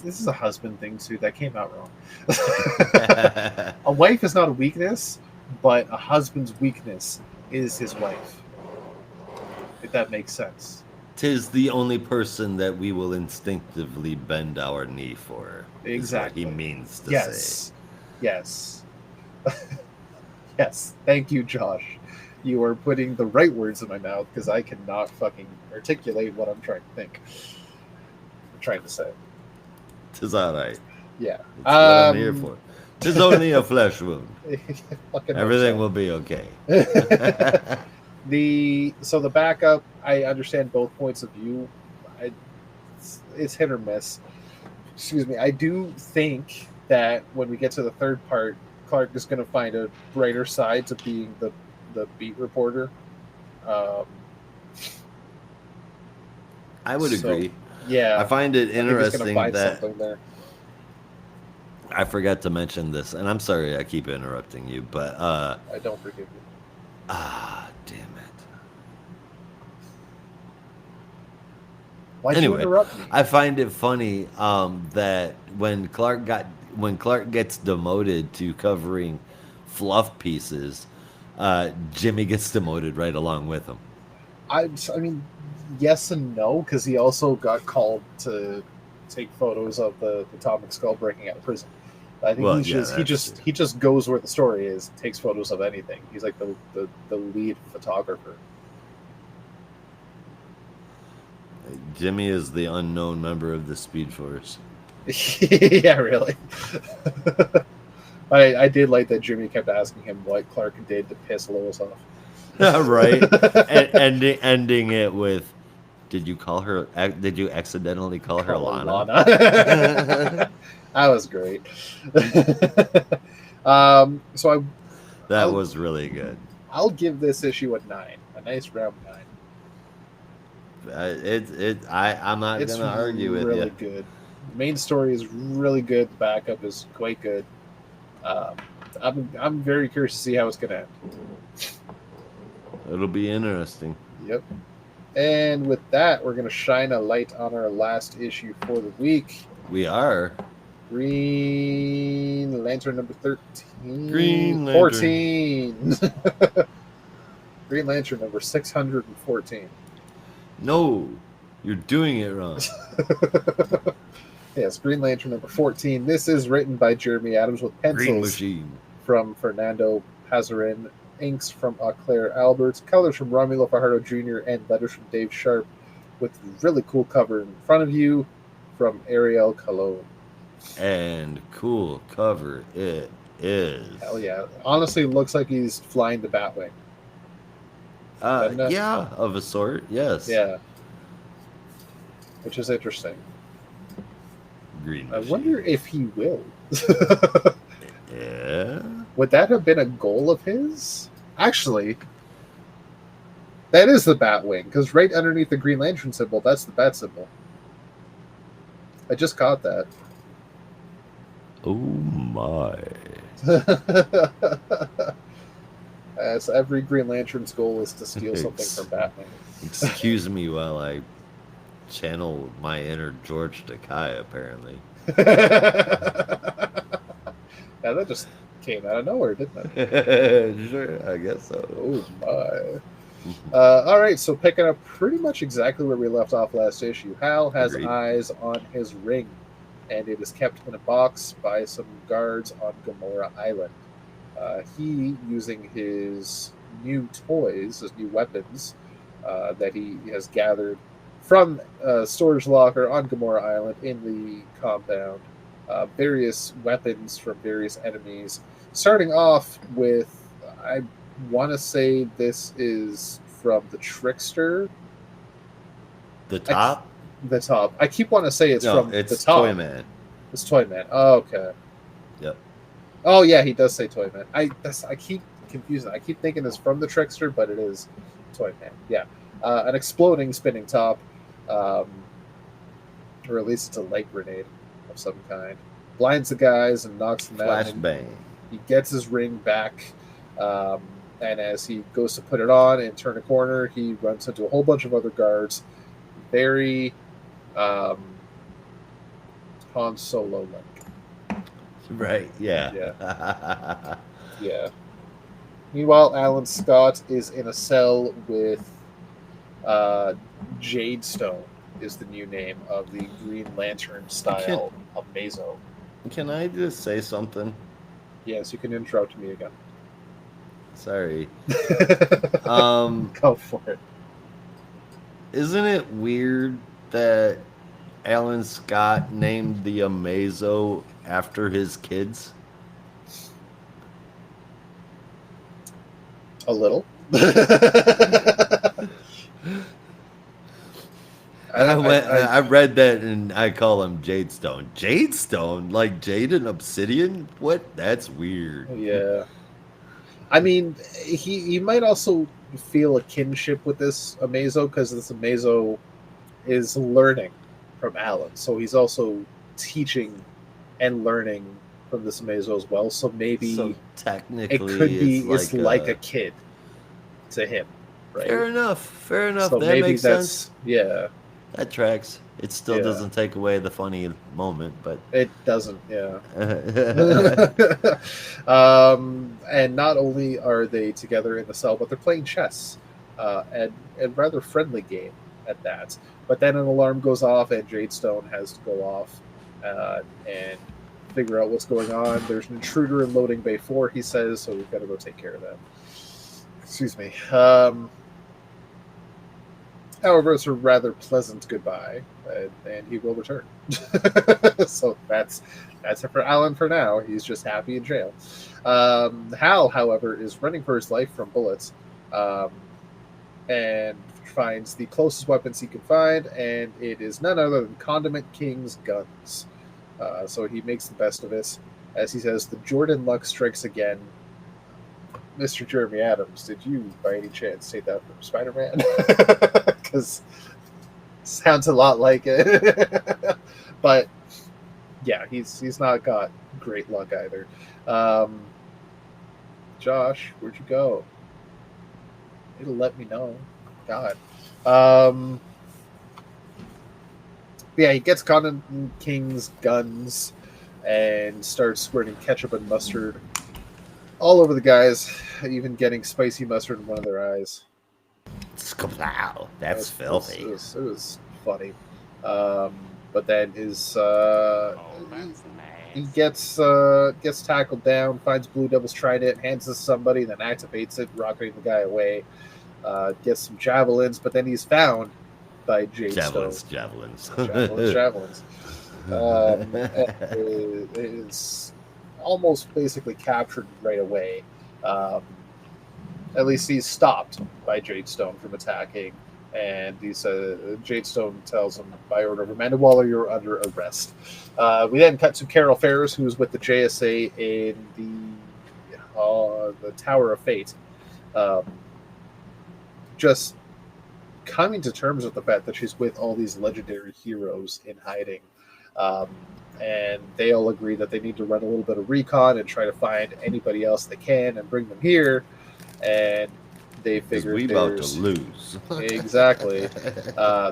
This is a husband thing too. That came out wrong. A wife is not a weakness, but a husband's weakness is his wife. If that makes sense. 'Tis the only person that we will instinctively bend our knee for. Exactly. Is what he means to say. Yes. Yes. Thank you, Josh. You are putting the right words in my mouth because I cannot fucking articulate what I'm trying to think. I'm trying to say. 'Tis alright. Yeah. That's what I'm here for. 'Tis only a flesh wound. Everything will be okay. The backup, I understand both points of view. It's hit or miss. Excuse me. I do think that when we get to the third part, Clark is going to find a brighter side to being the beat reporter. I would agree. Yeah, I find it interesting that there. I forgot to mention this, and I'm sorry I keep interrupting you, but I don't forgive you. Damn it. Why'd you interrupt me? I find it funny that when Clark gets demoted to covering fluff pieces, Jimmy gets demoted right along with him. I mean, yes and no, because he also got called to take photos of the atomic skull breaking out of prison. I think he just goes where the story is, takes photos of anything. He's like the lead photographer. Jimmy is the unknown member of the Speed Force. Yeah, really. I did like that Jimmy kept asking him what Clark did to piss Lois off. Right. Ending it with, did you accidentally call her Lana? That was great. That was really good. I'll give this issue a 9, a nice round 9. I'm not going to argue with you. It's really good. The main story is really good. The backup is quite good. I'm very curious to see how it's going to end. It'll be interesting. Yep. And with that, we're going to shine a light on our last issue for the week. We are. Green Lantern number 13. Green Lantern. 14. Green Lantern number 614. No, you're doing it wrong. Yes, Green Lantern number 14. This is written by Jeremy Adams with pencils from Fernando Pazarin, inks from Claire Alberts, colors from Romulo Fajardo Jr., and letters from Dave Sharp, with a really cool cover in front of you from Ariel Colon. And cool cover it is. Hell yeah. Honestly, looks like he's flying the Batwing. Yeah, of a sort, yes. Yeah. Which is interesting. Green I wonder if he will. Yeah. Would that have been a goal of his? Actually, that is the Batwing, because right underneath the Green Lantern symbol, that's the Bat symbol. I just caught that. Oh my. So every Green Lantern's goal is to steal something from Batman. Excuse me while I channel my inner George Takei, apparently. Yeah, that just came out of nowhere, didn't it? Sure, I guess so. Oh my. All right, so picking up pretty much exactly where we left off last issue. Hal has eyes on his ring, and it is kept in a box by some guards on Gamora Island. He, using his new toys, his new weapons that he has gathered from a storage locker on Gamora Island in the compound, various weapons from various enemies, starting off with, I want to say this is from the Trickster. The top? The top. I keep wanting to say it's from the top. Toyman. It's Toyman. Oh, okay. Yep. Oh yeah, he does say Toyman. I keep confusing. I keep thinking it's from the Trickster, but it is Toyman. Yeah, an exploding spinning top, or at least it's a light grenade of some kind. Blinds the guys and knocks them out. Flashbang. He gets his ring back, and as he goes to put it on and turn a corner, he runs into a whole bunch of other guards. Very Han Solo-like. Right, yeah. Yeah. Yeah. Meanwhile, Alan Scott is in a cell with Jadestone is the new name of the Green Lantern style Amazo. Can I just say something? Yes, you can interrupt me again. Sorry. Go for it. Isn't it weird that Alan Scott named the Amazo after his kids? A little. I read that and I call him Jadestone. Jadestone? Like Jade and Obsidian? What? That's weird. Yeah. I mean, he might also feel a kinship with this Amazo because this Amazo is learning from Alan. So he's also teaching and learning from this Amazo as well. So maybe So technically it could be it's like a kid to him. Right? Fair enough. Fair enough. So that maybe makes sense. Yeah. That tracks. It still doesn't take away the funny moment, but it doesn't. Yeah. And not only are they together in the cell, but they're playing chess, and rather friendly game at that. But then an alarm goes off, and Jadestone has to go off and figure out what's going on. There's an intruder in loading bay 4, he says, so we've got to go take care of that. Excuse me. However, it's a rather pleasant goodbye, and he will return. So that's it for Alan for now. He's just happy in jail. Hal, however, is running for his life from bullets, and finds the closest weapons he can find, and it is none other than Condiment King's guns. So he makes the best of it. As he says, the Jordan luck strikes again. Mr. Jeremy Adams, did you, by any chance, take that from Spider-Man? Because sounds a lot like it. But yeah, he's not got great luck either. Josh, where'd you go? It'll let me know. God. Yeah, he gets Condiment King's guns and starts squirting ketchup and mustard all over the guys, even getting spicy mustard in one of their eyes. Wow, that's filthy. It was funny. But then his he gets tackled down, finds Blue Devil's trident, hands it to somebody, then activates it, rocketing the guy away. Gets some javelins, but then he's found by Jadestone. Javelins. Is almost basically captured right away. At least he's stopped by Jadestone from attacking, and Jadestone tells him, by order of Amanda Waller, you're under arrest. We then cut to Carol Ferris, who's with the JSA in the Tower of Fate, just coming to terms with the fact that she's with all these legendary heroes in hiding. And they all agree that they need to run a little bit of recon and try to find anybody else they can and bring them here. And they figure we about to lose. Exactly.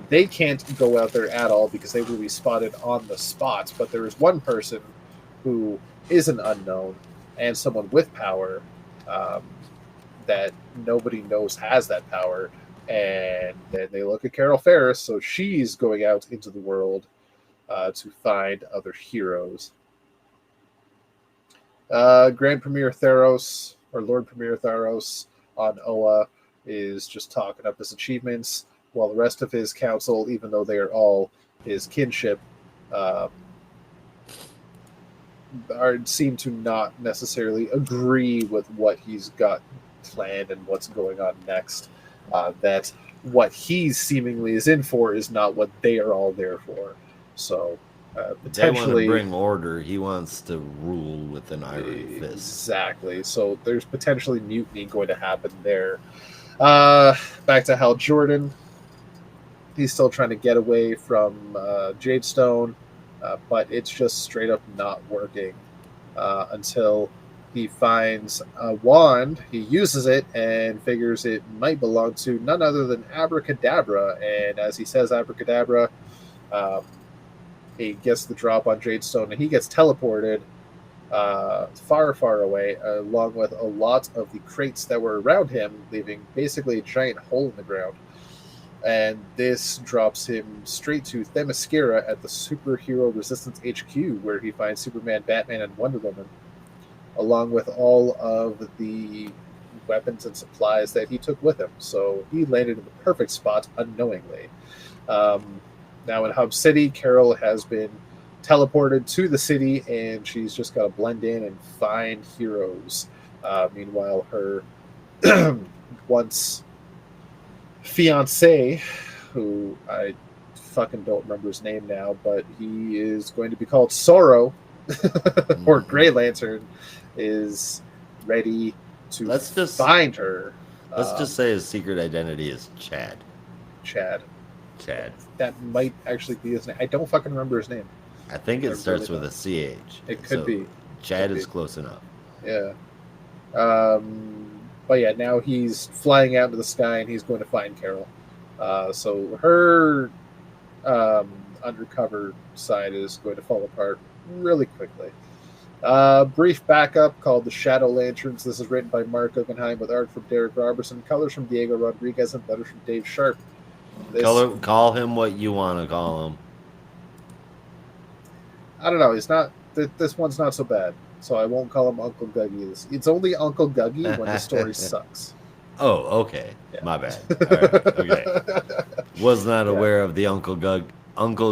They can't go out there at all because they will be spotted on the spot. But there is one person who is an unknown and someone with power that nobody knows has that power. And then they look at Carol Ferris, so she's going out into the world to find other heroes. Grand Premier Theros, or Lord Premier Theros on Oa, is just talking up his achievements, while the rest of his council, even though they are all his kinship, seem to not necessarily agree with what he's got planned and what's going on next. That what he seemingly is in for is not what they are all there for. So potentially, they want to bring order. He wants to rule with an iron fist. Exactly. So there's potentially mutiny going to happen there. Back to Hal Jordan. He's still trying to get away from Jadestone, but it's just straight up not working until he finds a wand. He uses it and figures it might belong to none other than Abracadabra. And as he says Abracadabra, he gets the drop on Jadestone, and he gets teleported far, far away, along with a lot of the crates that were around him, leaving basically a giant hole in the ground. And this drops him straight to Themyscira at the Superhero Resistance HQ, where he finds Superman, Batman, and Wonder Woman, along with all of the weapons and supplies that he took with him. So he landed in the perfect spot unknowingly. Now in Hub City, Carol has been teleported to the city, and she's just got to blend in and find heroes. Meanwhile, her once fiance, who I fucking don't remember his name now, but he is going to be called Sorrow, or Grey Lantern, is ready to find her. Let's just say his secret identity is Chad. Chad. That might actually be his name. I don't fucking remember his name. I think it starts with a CH. It could be. Chad is close enough. Yeah. But yeah, now he's flying out into the sky and he's going to find Carol. So her undercover side is going to fall apart really quickly. Brief backup called The Shadow Lanterns. This is written by Mark Guggenheim with art from Derek Robertson, colors from Diego Rodriguez, and letters from Dave Sharp. Call him what you want to call him. I don't know. He's not. This one's not so bad, so I won't call him Uncle Guggy. It's only Uncle Guggy when the story sucks. Oh, okay. Yeah. My bad. All right. Okay. Was not aware of the Uncle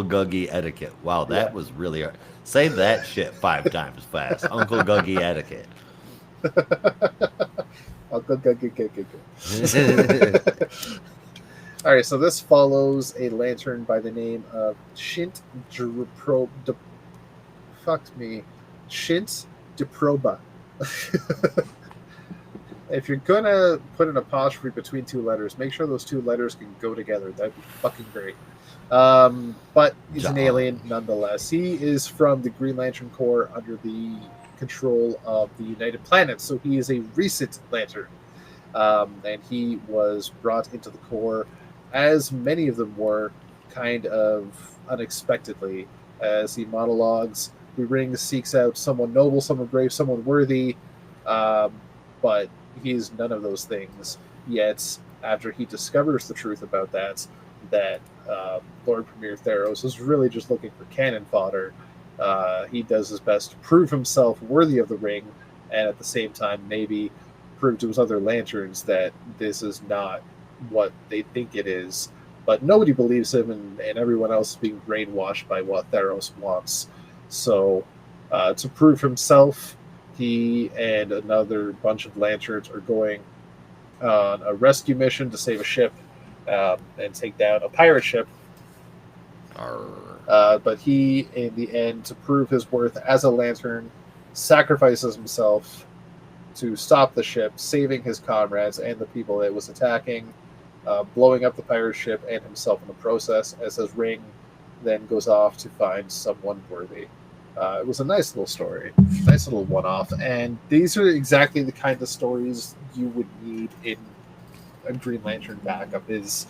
Guggy etiquette. Wow, that was really hard. Say that shit 5 times fast. Uncle Guggy etiquette. Uncle Guggy. All right, so this follows a lantern by the name of Shint Deproba. If you're gonna put an apostrophe between 2 letters, make sure those 2 letters can go together. That'd be fucking great. But he's an alien nonetheless. He is from the Green Lantern Corps under the control of the United Planets, so he is a recent Lantern. And he was brought into the Corps, as many of them were, kind of unexpectedly, as he monologues. The ring seeks out someone noble, someone brave, someone worthy, but he's none of those things. Yet, after he discovers the truth about that Lord Premier Theros is really just looking for cannon fodder, he does his best to prove himself worthy of the ring, and at the same time maybe prove to his other lanterns that this is not what they think it is. But nobody believes him, and everyone else is being brainwashed by what Theros wants. So, to prove himself, he and another bunch of lanterns are going on a rescue mission to save a ship and take down a pirate ship. But he, in the end, to prove his worth as a lantern, sacrifices himself to stop the ship, saving his comrades and the people it was attacking, blowing up the pirate ship and himself in the process, as his ring then goes off to find someone worthy. It was a nice little story, nice little one-off, and these are exactly the kind of stories you would need in a Green Lantern backup. Is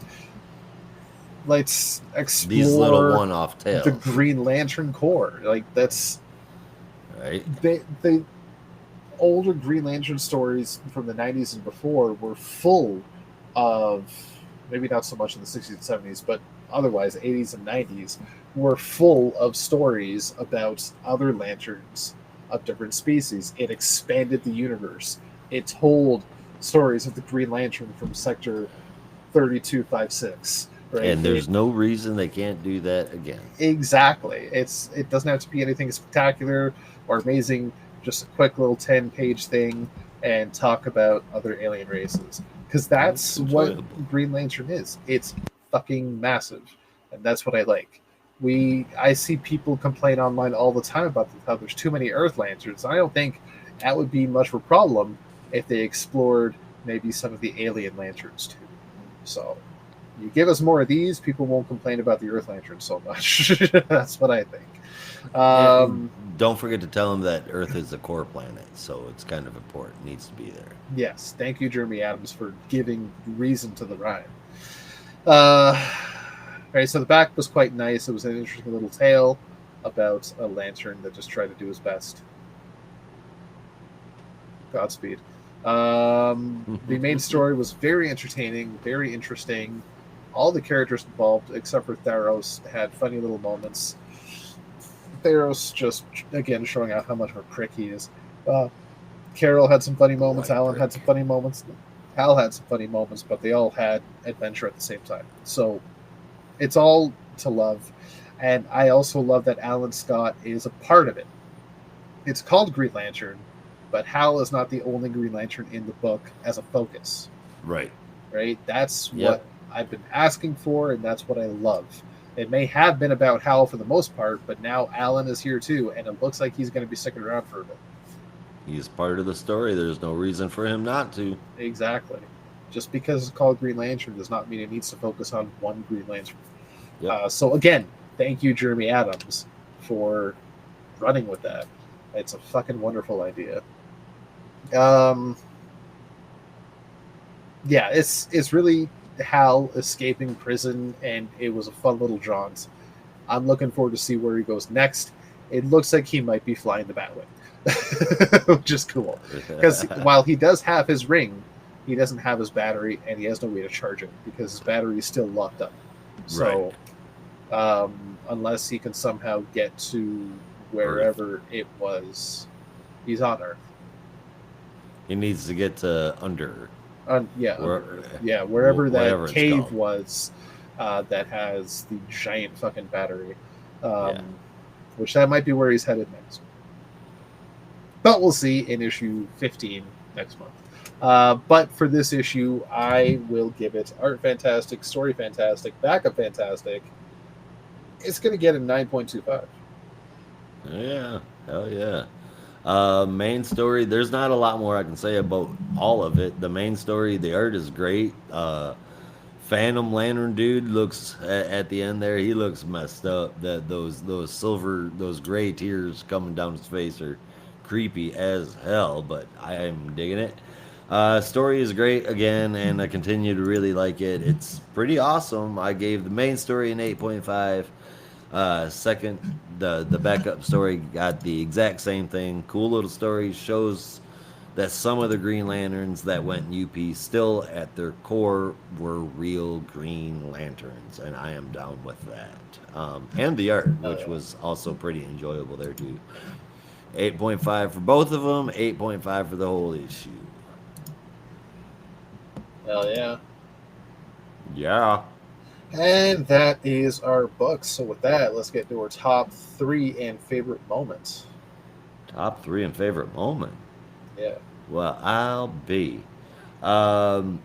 let's explore these little one-off tales. The Green Lantern Corps, like that's right. They older Green Lantern stories from the 90s and before were full of, maybe not so much in the 60s and 70s, but otherwise 80s and 90s were full of stories about other lanterns of different species. It expanded the universe. It told stories of the Green Lantern from Sector 3256. Right? And there's no reason they can't do that again. Exactly. It doesn't have to be anything spectacular or amazing. Just a quick little 10-page thing and talk about other alien races. Because that's what Green Lantern is. It's fucking massive. And that's what I like. I see people complain online all the time about how there's too many Earth Lanterns. I don't think that would be much of a problem if they explored maybe some of the alien lanterns too. So you give us more of these, people won't complain about the Earth Lantern so much. That's what I think. Don't forget to tell them that Earth is a core planet, so it's kind of important. It needs to be there. Yes, thank you, Jeremy Adams, for giving reason to the rhyme. Right, so the back was quite nice. It was an interesting little tale about a lantern that just tried to do his best. Godspeed. The main story was very entertaining, very interesting. all the characters involved, except for Theros, had funny little moments. Theros just, again, showing out how much of a prick he is. Carol had some funny moments. Alan had some funny moments. Hal had some funny moments, but they all had adventure at the same time. So it's all to love. And I also love that Alan Scott is a part of it. It's called Green Lantern, but Hal is not the only Green Lantern in the book as a focus. Right. Right? That's what I've been asking for, and that's what I love. It may have been about Hal for the most part, but now Alan is here too, and it looks like he's going to be sticking around for a bit. He's part of the story. There's no reason for him not to. Exactly. Just because it's called Green Lantern does not mean it needs to focus on one Green Lantern. Yep. So again, thank you, Jeremy Adams, for running with that. It's a fucking wonderful idea. Yeah, it's really Hal escaping prison, and it was a fun little jaunt. I'm looking forward to see where he goes next. It looks like he might be flying the Batwing, which is cool. Because while he does have his ring, he doesn't have his battery, and he has no way to charge it because his battery is still locked up. So, unless he can somehow get to wherever it was, he's on Earth. He needs to get to under. Wherever that cave was that has the giant fucking battery. Which that might be where he's headed next. But we'll see in issue 15 next month. But for this issue, I will give it art fantastic, story fantastic, backup fantastic. It's going to get a 9.25. Yeah, hell yeah. Main story, there's not a lot more I can say about all of it. The main story, the art is great. Phantom Lantern dude looks at the end there, he looks messed up. That those gray tears coming down his face are creepy as hell, but I am digging it. Story is great again, and I continue to really like it. It's pretty awesome. I gave the main story an 8.5. Second, the backup story got the exact same thing. Cool little story, shows that some of the Green Lanterns that went in UP still at their core were real Green Lanterns, and I am down with that. And the art, which was also pretty enjoyable there too. 8.5 for both of them, 8.5 for the whole issue. Hell yeah. Yeah. And that is our books. So with that, let's get to our top 3 and favorite moments. Top 3 and favorite moment? Yeah. Well, I'll be. My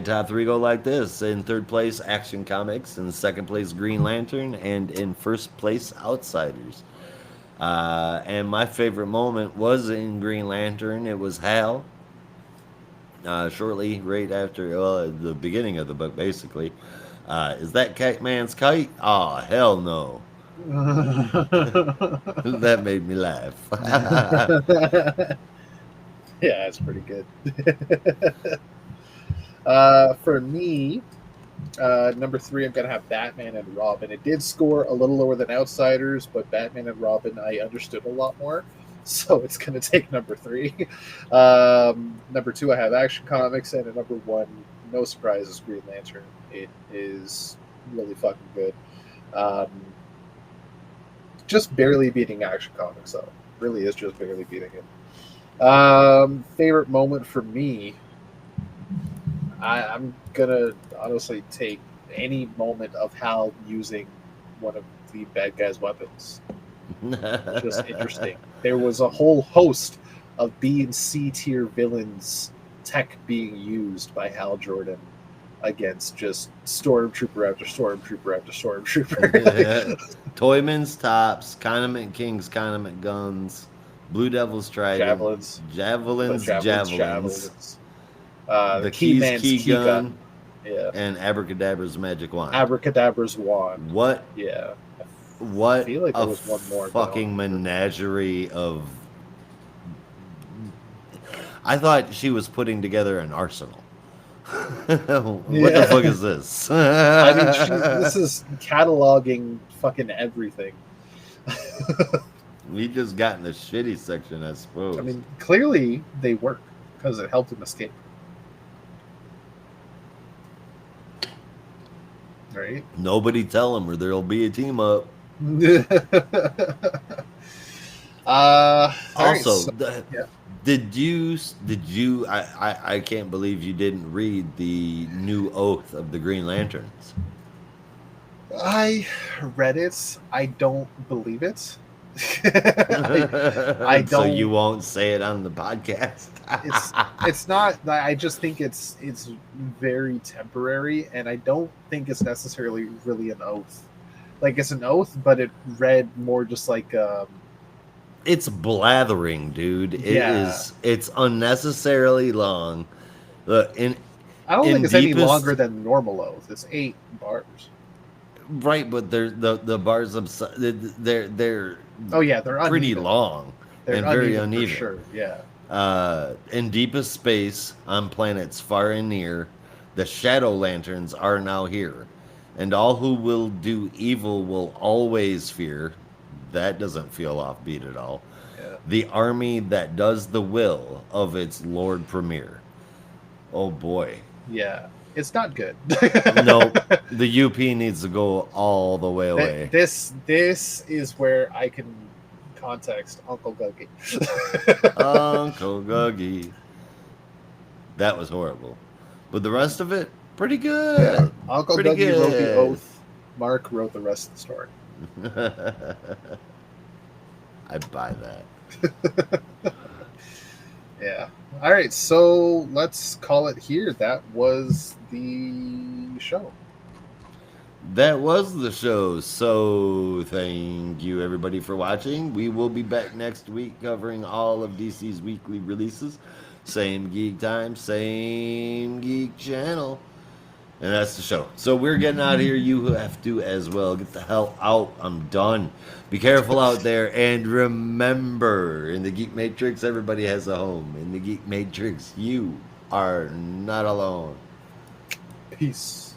top 3 go like this. In third place, Action Comics. In second place, Green Lantern. And in first place, Outsiders. And my favorite moment was in Green Lantern. It was Hal. Shortly, right after the beginning of the book, basically. Is that Kite Man's kite? Oh, hell no. That made me laugh. Yeah, that's pretty good. For me, number 3, I'm going to have Batman and Robin. It did score a little lower than Outsiders, but Batman and Robin I understood a lot more. So it's going to take number 3. Number 2, I have Action Comics. And at number 1, no surprises, Green Lantern. It is really fucking good. Just barely beating Action Comics, though. Really is just barely beating it. Favorite moment for me, I'm going to honestly take any moment of Hal using one of the bad guy's weapons. Just interesting. There was a whole host of B and C tier villains tech being used by Hal Jordan against just stormtrooper after stormtrooper after stormtrooper. Toyman's tops, Condiment King's condiment guns, Blue Devil's trident, javelins. The Key's key gun. Yeah. And Abracadabra's magic wand. Abracadabra's wand. What? Yeah. What I feel like a there was one more fucking menagerie of... I thought she was putting together an arsenal. What the fuck is this? I mean, this is cataloging fucking everything. We just got in the shitty section, I suppose. I mean, clearly they work because it helped him escape. right? Nobody tell him, or there'll be a team up. All right, Also, so, yeah. did you? I can't believe you didn't read the new oath of the Green Lanterns. I read it. I don't believe it. I don't. So you won't say it on the podcast. It's not. I just think it's very temporary, and I don't think it's necessarily really an oath. Like it's an oath, but it read more just like. It's blathering, dude. Yeah. It's unnecessarily long. Look, I don't think it's any deepest- longer than normal oath. It's 8 bars. right, but the bars they're Oh yeah, they're pretty uneven. long They're and very uneven uneven. for sure. Yeah. In deepest space, on planets far and near, the Shadow Lanterns are now here, and all who will do evil will always fear. That doesn't feel offbeat at all. Yeah. The army that does the will of its Lord Premier. Oh boy. Yeah. It's not good. No, the UP needs to go all the way away. This is where I can context Uncle Guggy. Uncle Guggy. That was horrible. But the rest of it, pretty good. Yeah. Uncle Pretty Guggy wrote the good. oath. Mark wrote the rest of the story. I buy that. Yeah. All right, so let's call it here. That was the show. That was the show. So thank you everybody for watching. We will be back next week covering all of DC's weekly releases. Same geek time, same geek channel. And that's the show. So we're getting out of here. You have to as well. Get the hell out. I'm done. Be careful out there. And remember, in the Geek Matrix, everybody has a home. In the Geek Matrix, you are not alone. Peace.